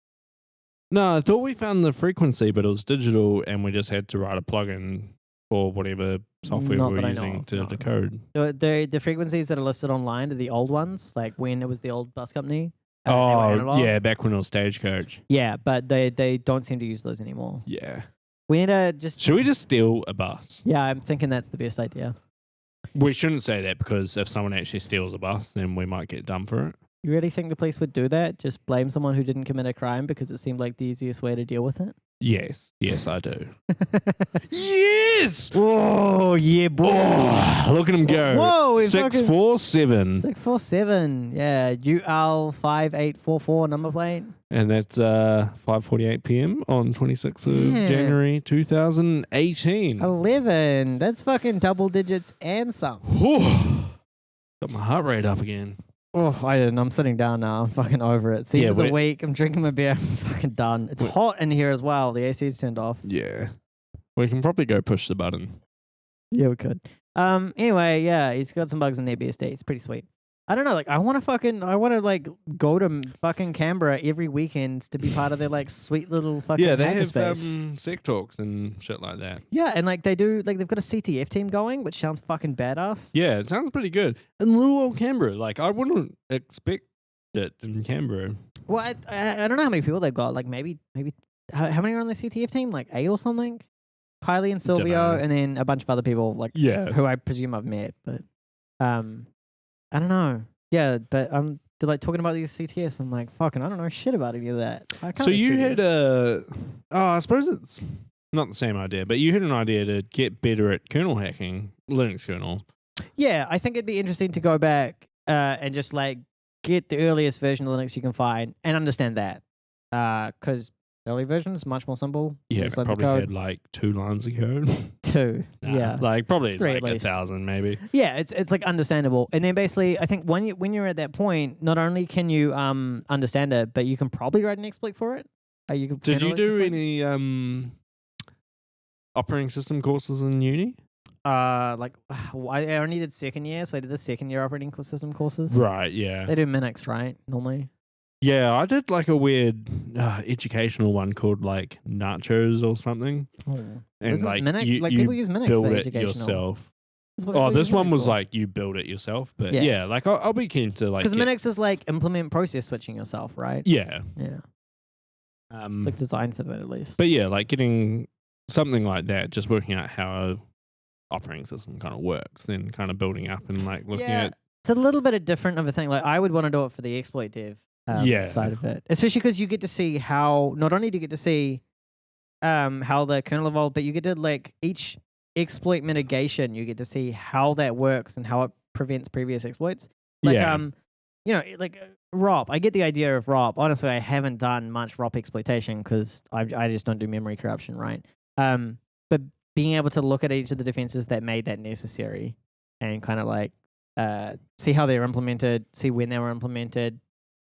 No, I thought we found the frequency, but it was digital, and we just had to write a plugin for whatever software we were using to decode. The frequencies that are listed online are the old ones, like when it was the old bus company. Oh, yeah, back when it was Stagecoach. Yeah, but they don't seem to use those anymore. Yeah. We need to just... Should we just steal a bus? Yeah, I'm thinking that's the best idea. We shouldn't say that because if someone actually steals a bus, then we might get done for it. You really think the police would do that? Just blame someone who didn't commit a crime because it seemed like the easiest way to deal with it? Yes, I do. Yes! Oh, yeah, boy. Oh, look at him go. Whoa, 647. 647. Yeah, UL5844 number plate. And that's 5:48 p.m. on 26th of January 2018. 11. That's fucking double digits and some. Got my heart rate up again. Oh, I didn't. I'm sitting down now. I'm fucking over it. It's the end of the week. I'm drinking my beer. I'm fucking done. It's hot in here as well. The AC's turned off. Yeah. We can probably go push the button. Yeah, we could. Anyway, yeah, he's got some bugs in NetBSD. It's pretty sweet. I don't know, like I want to like go to fucking Canberra every weekend to be part of their like sweet little fucking they have space. sec talks and shit like that. Yeah, and like they've got a CTF team going, which sounds fucking badass. Yeah, it sounds pretty good. And little old Canberra, like I wouldn't expect it in Canberra. Well, I don't know how many people they've got. Like maybe how many are on the CTF team? Like 8 or something. Kylie and Silvio, and then a bunch of other people like who I presume I've met, but I don't know. Yeah, but they're like talking about these CTS. I'm like, fucking, I don't know shit about any of that. So you had I suppose it's not the same idea, but you had an idea to get better at kernel hacking, Linux kernel. Yeah, I think it'd be interesting to go back and just like get the earliest version of Linux you can find and understand that. Because early version is much more simple. Yeah, probably had like 2 lines of code. 2, yeah, like probably 3 like 1,000 maybe. Yeah, it's like understandable. And then basically, I think when you're at that point, not only can you understand it, but you can probably write an exploit for it. Did you do any operating system courses in uni? I only did second year, so I did the second year operating system courses. Right, yeah. They do Minix, right? Normally. Yeah, I did like a weird educational one called like Nachos or something. Oh. And like Minix, you, people use Minix build for it yourself. Oh, this one was like you build it yourself, but yeah like I'll be keen to like because Minix is like implement process switching yourself, right? Yeah. It's like designed for that at least. But yeah, like getting something like that, just working out how a operating system kind of works, then kind of building up and like looking at. It's a little bit different of a thing. Like I would want to do it for the exploit dev. Side of it, especially because you get to see how not only do you get to see how the kernel evolved, but you get to like each exploit mitigation, you get to see how that works and how it prevents previous exploits. Like like ROP. I get the idea of ROP. Honestly, I haven't done much ROP exploitation because I just don't do memory corruption, right? But being able to look at each of the defenses that made that necessary and kind of like see how they were implemented, see when they were implemented.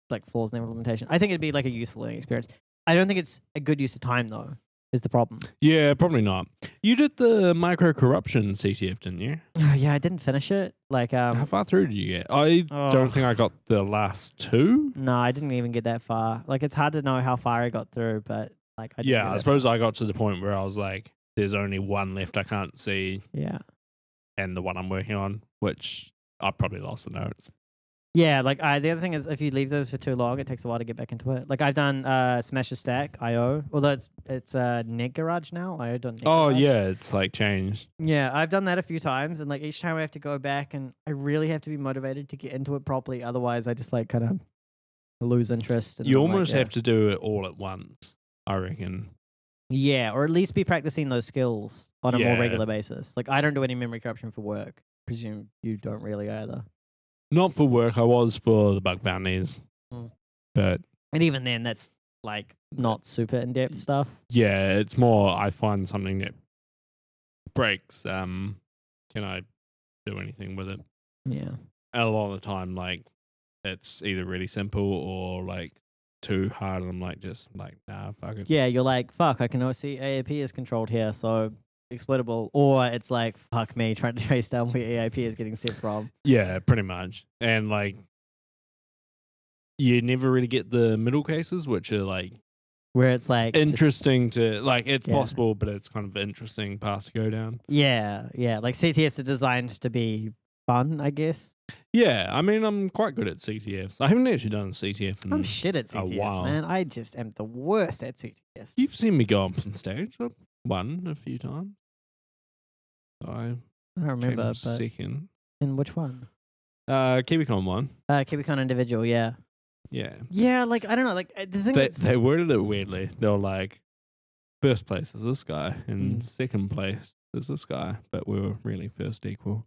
Like flaws in the implementation. I think it'd be like a useful learning experience. I don't think it's a good use of time though, is the problem. Yeah, probably not. You did the micro corruption CTF, didn't you? Yeah, I didn't finish it. Like how far through did you get? I don't think I got the last 2. No, I didn't even get that far. Like it's hard to know how far I got through, but like I suppose I got to the point where I was like, there's only one left I can't see. Yeah. And the one I'm working on, which I probably lost the notes. Yeah, like the other thing is if you leave those for too long, it takes a while to get back into it. Like I've done Smash a Stack IO, although it's Net Garage now. IO done Net Oh Garage. yeah, it's like changed. Yeah, I've done that a few times, and like each time I have to go back, and I really have to be motivated to get into it properly. Otherwise, I just like kind of lose interest. And You I'm almost like, have to do it all at once, I reckon. yeah, or at least be practicing those skills on a more Yeah. regular basis. Like I don't do any memory corruption for work. Presume you don't really either. Not for work. I was for the bug bounties, but and even then, that's like not super in depth stuff. Yeah, it's more. I find something that breaks. Can I do anything with it? Yeah. And a lot of the time, like it's either really simple or like too hard, and I'm like, just like, nah, fuck it. Yeah, you're like, fuck, I can only see AAP is controlled here, so exploitable. Or it's like, fuck me, trying to trace down where AAP is getting set from. Yeah, pretty much. And like, you never really get the middle cases, which are like where it's like interesting to like. It's possible, but it's kind of an interesting path to go down. Yeah, yeah. Like CTFs are designed to be fun, I guess. Yeah, I mean, I'm quite good at CTFs. I haven't actually done a CTF in I'm shit at CTFs, man. I just am the worst at CTFs. You've seen me go up on stage. I've won a few times. I don't remember, but second. In which one? KiwiCon one. KiwiCon individual, yeah. Yeah. Yeah, like I don't know, like the thing they worded it weirdly. They were like, first place is this guy, and second place is this guy, but we were really first equal.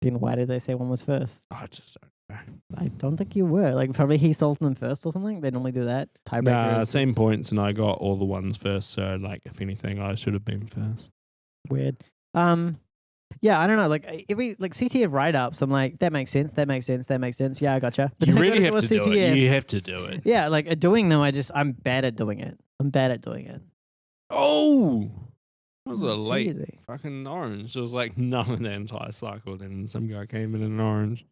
Then why did they say one was first? I just don't know. I don't think you were. Like probably he sold them first or something. They normally do that. Tiebreaker. Nah, same points, and I got all the ones first. So like, if anything, I should have been first. Weird. Yeah, I don't know. Like every CTF write-ups, I'm like, that makes sense. That makes sense. That makes sense. Yeah, I gotcha. But you really have to do it. You have to do it. Yeah, like doing them, I'm bad at doing it. I'm bad at doing it. Oh, that was a late fucking orange. It was like none of the entire cycle. Then some guy came in an orange.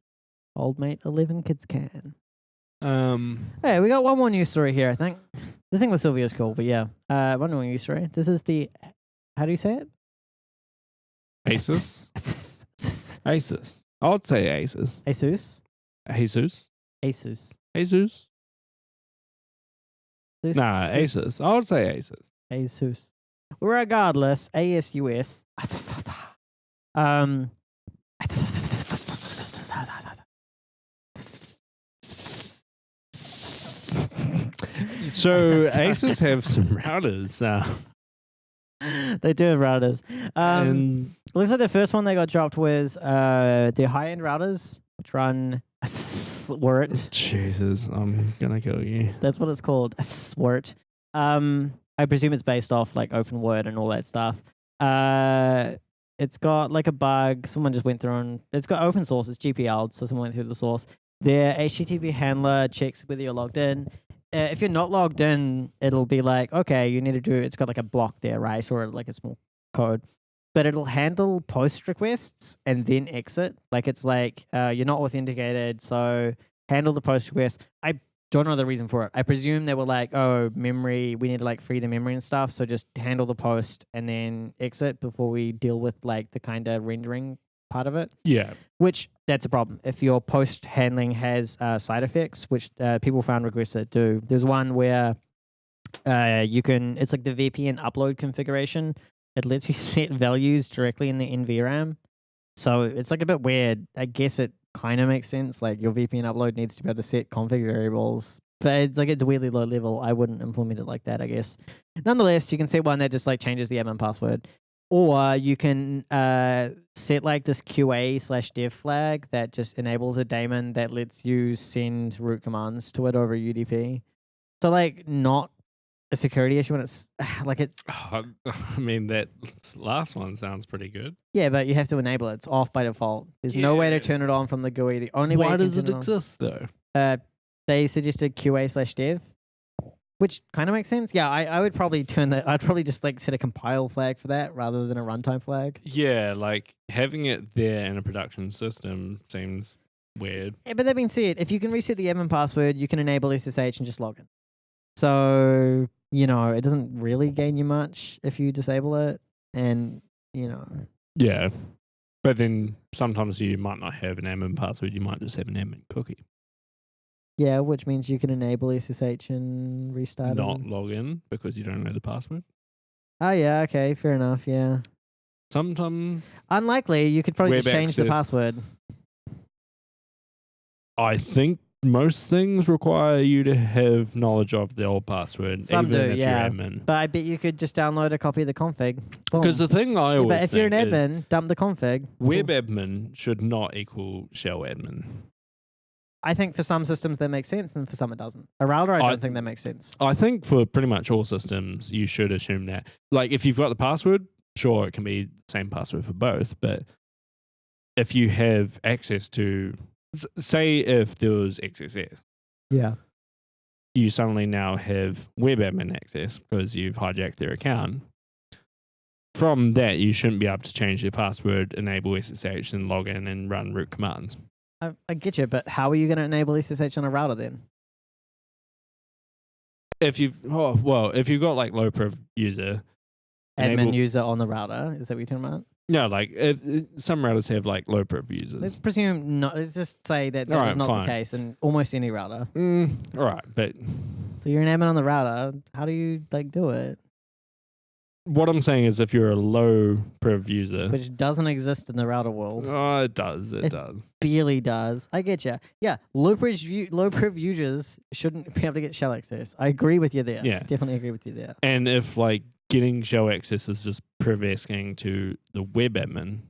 Old mate, 11 kids can. Hey, we got one more news story here. I think the thing with Sylvia is cool, but yeah, one more news story. This is the, how do you say it? Asus. Asus. I would say Asus. Asus. Jesus. Asus. Jesus. Nah, Asus. I would say Asus. Asus. Regardless, ASUS. So Asus have some routers now. They do have routers. Looks like the first one they got dropped was the high-end routers, which run SWIRT. Jesus, I'm gonna kill you. That's what it's called, SWIRT. I presume it's based off like OpenWord and all that stuff. It's got like a bug. Someone just went through and it's got open source. It's GPL'd, so someone went through the source. Their HTTP handler checks whether you're logged in. If you're not logged in, it'll be like, okay, you need to do, it's got like a block there, right? Or like a small code. But it'll handle post requests and then exit. Like it's like, you're not authenticated, so handle the post request. I don't know the reason for it. I presume they were like, oh, memory, we need to like free the memory and stuff. So just handle the post and then exit before we deal with like the kind of rendering part of it. Yeah. Which that's a problem. If your post handling has side effects, which people found requests that do. There's one where you can, it's like the VPN upload configuration. It lets you set values directly in the NVRAM. So it's like a bit weird. I guess it kind of makes sense. Like your VPN upload needs to be able to set config variables. But it's like it's weirdly low level. I wouldn't implement it like that, I guess. Nonetheless, you can set one that just like changes the admin password. Or you can set like this QA/dev flag that just enables a daemon that lets you send root commands to it over UDP. So like not a security issue when it's like it's. I mean, that last one sounds pretty good. Yeah, but you have to enable it. It's off by default. There's no way to turn it on from the GUI. The only way. Why does it exist though? They suggested QA/dev. Which kind of makes sense. Yeah, I would probably turn that. I'd probably just like set a compile flag for that rather than a runtime flag. Yeah, like having it there in a production system seems weird. Yeah, but that being said, if you can reset the admin password, you can enable SSH and just log in. So, you know, it doesn't really gain you much if you disable it. And, you know. Yeah. But then sometimes you might not have an admin password. You might just have an admin cookie. Yeah, which means you can enable SSH and restart Not it. log in because you don't know the password. Oh, yeah, okay, fair enough, yeah. Sometimes Unlikely, you could probably web just change the access- password. I think most things require you to have knowledge of the old password, Some even do, if yeah. you're admin. But I bet you could just download a copy of the config. Because the thing I always but if you're an think is admin, dump the config. web Cool. admin should not equal shell admin. I think for some systems that makes sense, and for some it doesn't. A router, I don't think that makes sense. I think for pretty much all systems, you should assume that. Like, if you've got the password, sure, it can be the same password for both. But if you have access to, say, if there was XSS, Yeah. you suddenly now have web admin access because you've hijacked their account. From that, you shouldn't be able to change their password, enable SSH, and log in and run root commands. I get you, but how are you going to enable SSH on a router then? If you've got like low priv user, Admin user on the router, is that what you're talking about? No, like some routers have like low priv users. Let's presume not. Let's just say that that is not the case in almost any router. All right, but so you're an admin on the router. How do you like do it? What I'm saying is, if you're a low priv user, which doesn't exist in the router world. Oh, it does. It does. Barely does. I get you. Yeah, low priv users shouldn't be able to get shell access. I agree with you there. Yeah, definitely agree with you there. And if like getting shell access is just priv asking to the web admin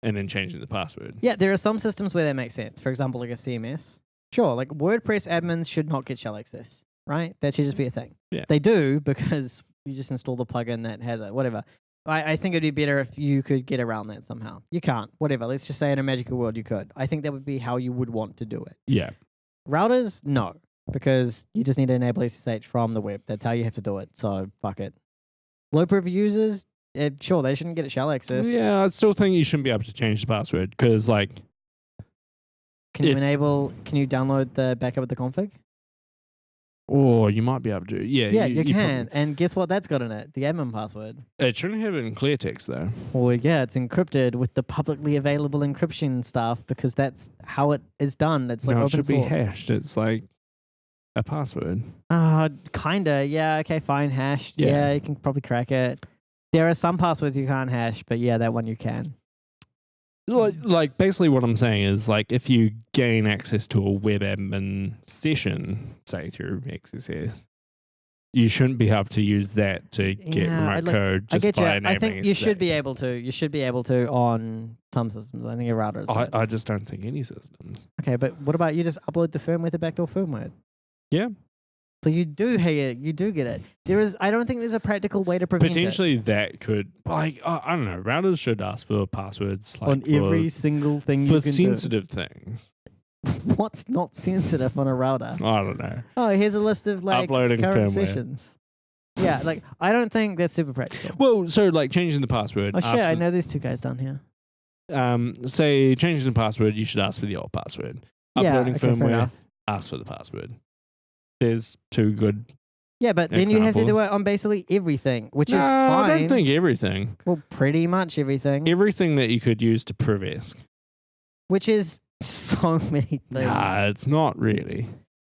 and then changing the password. Yeah, there are some systems where that makes sense. For example, like a CMS. Sure, like WordPress admins should not get shell access, right? That should just be a thing. Yeah. They do because you just install the plugin that has it, whatever. I think it'd be better if you could get around that somehow. You can't, whatever. Let's just say in a magical world you could. I think that would be how you would want to do it. Yeah. Routers, no, because you just need to enable SSH from the web. That's how you have to do it. So fuck it. Low priv users, sure, they shouldn't get shell access. Yeah, I still think you shouldn't be able to change the password because, like, can you download the backup of the config? Or you might be able to. Yeah, you can. And guess what that's got in it? The admin password. It shouldn't have it in clear text, though. Well, yeah, it's encrypted with the publicly available encryption stuff because that's how it is done. It's like open source. It should be hashed. It's like a password. Kinda. Yeah, okay, fine. Hashed. Yeah, you can probably crack it. There are some passwords you can't hash, but yeah, that one you can. Like basically what I'm saying is, like, if you gain access to a web admin session, say through XSS, you shouldn't be able to use that to get remote code just by enabling I think you should be able to. You should be able to on some systems. I think your router is. I just don't think any systems. Okay, but what about you just upload the firmware to backdoor firmware? Yeah. So you do get it. I don't think there's a practical way to prevent Potentially that could, like, I don't know, routers should ask for passwords like on every single thing you for can sensitive things. What's not sensitive on a router? I don't know. Oh, here's a list of like uploading current firmware. Sessions. Yeah, like I don't think that's super practical. Well, so like changing the password. Oh shit, I know there's two guys down here. Say changing the password, you should ask for the old password. Uploading firmware, ask for the password. There's two good. Yeah, but then you have to do it on basically everything, which is fine. I don't think everything. Well, pretty much everything. Everything that you could use to priv-ask. Which is so many things. Nah, it's not really.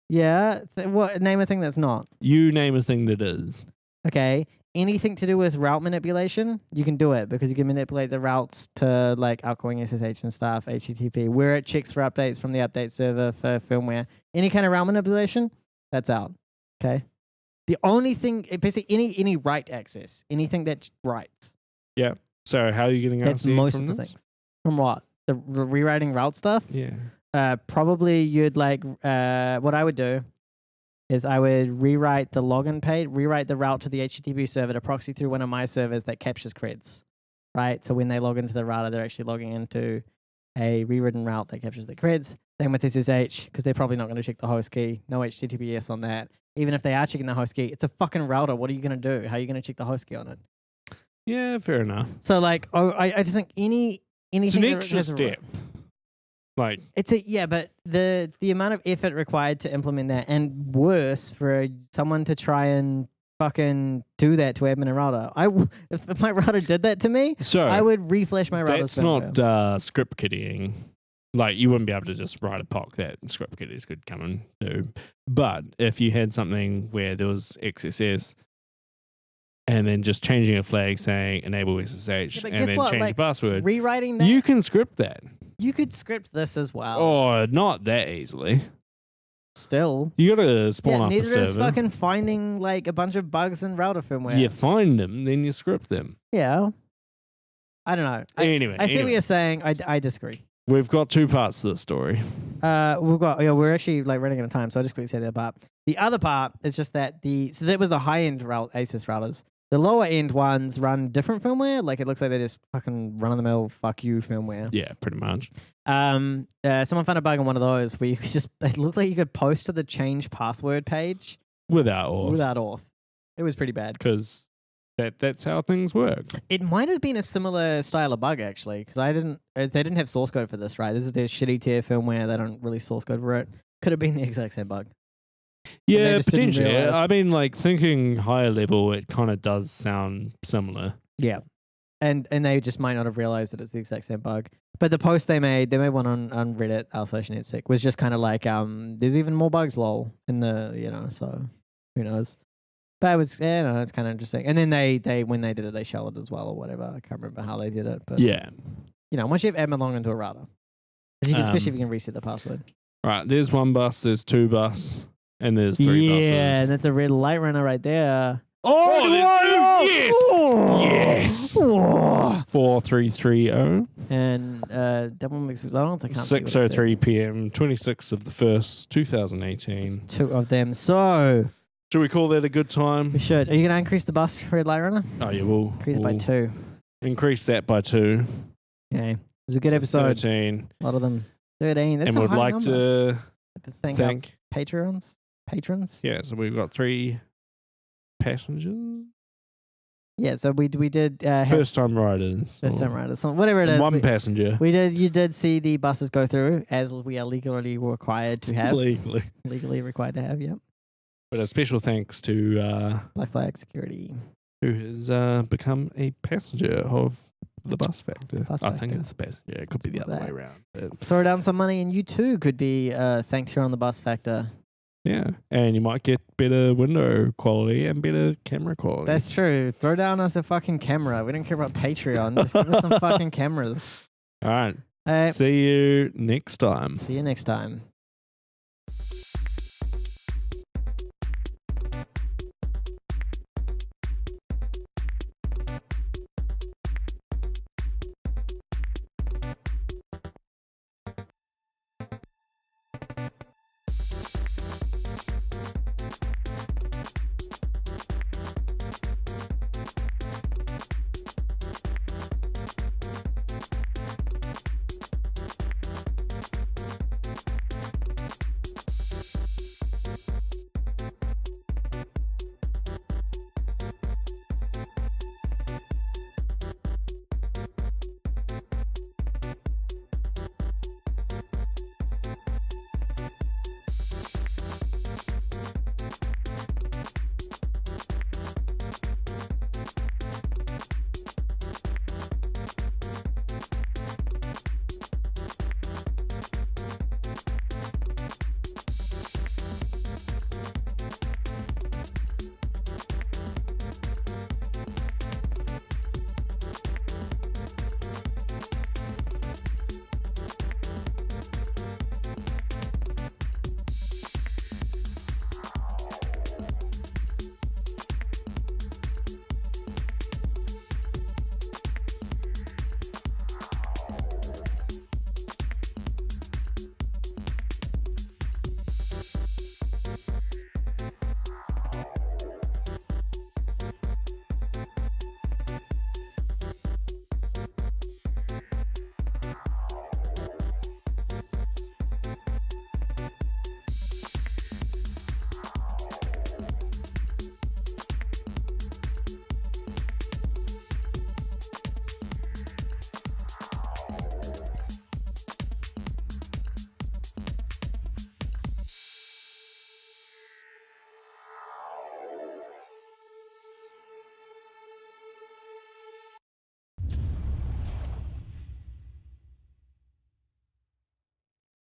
Yeah? What? Name a thing that's not. You name a thing that is. Okay. Anything to do with route manipulation, you can do it because you can manipulate the routes to like outgoing SSH and stuff, HTTP, where it checks for updates from the update server for firmware. Any kind of route manipulation, that's out. Okay. The only thing, basically any write access, anything that writes. Yeah. So how are you getting that's most of the things. From what? The rewriting route stuff? Yeah. Probably you'd like, what I would do is I would rewrite the login page, rewrite the route to the HTTP server to proxy through one of my servers that captures creds, right? So when they log into the router, they're actually logging into a rewritten route that captures the creds. Same with SSH, because they're probably not going to check the host key. No HTTPS on that. Even if they are checking the host key, it's a fucking router. What are you going to do? How are you going to check the host key on it? Yeah, fair enough. So like, I just think anything. It's an extra step. Like but the amount of effort required to implement that, and worse for someone to try and fucking do that to admin and router. If my router did that to me, So I would refresh my router's that's not script kidding. Like, you wouldn't be able to just write a POC that script kiddies could come and do. But if you had something where there was XSS and then just changing a flag saying enable SSH and then change the password, rewriting that, you can script that. you could script this as well. Oh, not that easily. Still. You got to spawn up a neither server. is fucking finding like a bunch of bugs in router firmware. You find them, then you script them. Yeah. I don't know. I see what you're saying. I disagree. We've got two parts to the story. We're actually like running out of time, so I'll just quickly say that part. The other part is just that so that was the high end ASUS routers. The lower end ones run different firmware. Like, it looks like they just fucking run of the mill fuck you firmware. Yeah, pretty much. Someone found a bug on one of those where you could it looked like you could post to the change password page without auth. It was pretty bad. Because that's how things work. It might have been a similar style of bug, actually, because they didn't have source code for this, right? This is their shitty tier firmware. They don't really source code for it. Could have been the exact same bug. Yeah, potentially. I mean, like, thinking higher level, it kind of does sound similar. Yeah. And they just might not have realized that it's the exact same bug. But the post they made one on Reddit, r/netsec, was just kind of like, there's even more bugs, lol, in the, so who knows. But it was, it's kind of interesting. And then they when they did it, they shelled it as well or whatever. I can't remember how they did it. But yeah. Once you have admin login into a router, especially if you can reset the password. Right, there's one bus, there's two bus, and there's three buses. Yeah, and that's a red light runner right there. Yes! Yes! 4330. And that one makes McDonald's. I can't 6:03 p.m. 26th of the 1st, 2018. There's two of them. So should we call that a good time? We should. Are you going to increase the bus red light runner? Oh, yeah, we'll increase it by 2. Increase that by 2. Yeah, it was a good episode. 13. A lot of them. 13. That's and a would high like number. to thank patrons. Yeah, so we've got 3 passengers. Yeah, so we did first time riders. Whatever it is. One passenger. You did see the buses go through, as we are legally required to have. Legally required to have, yep. But a special thanks to Black Flag Security, who has become a passenger of the Bus Factor. I think it's passenger. It could be the other way around. But throw down some money and you too could be thanked here on the Bus Factor. Yeah, and you might get better window quality and better camera quality. That's true. Throw down us a fucking camera. We don't care about Patreon. Just give us some fucking cameras. All right. See you next time. See you next time.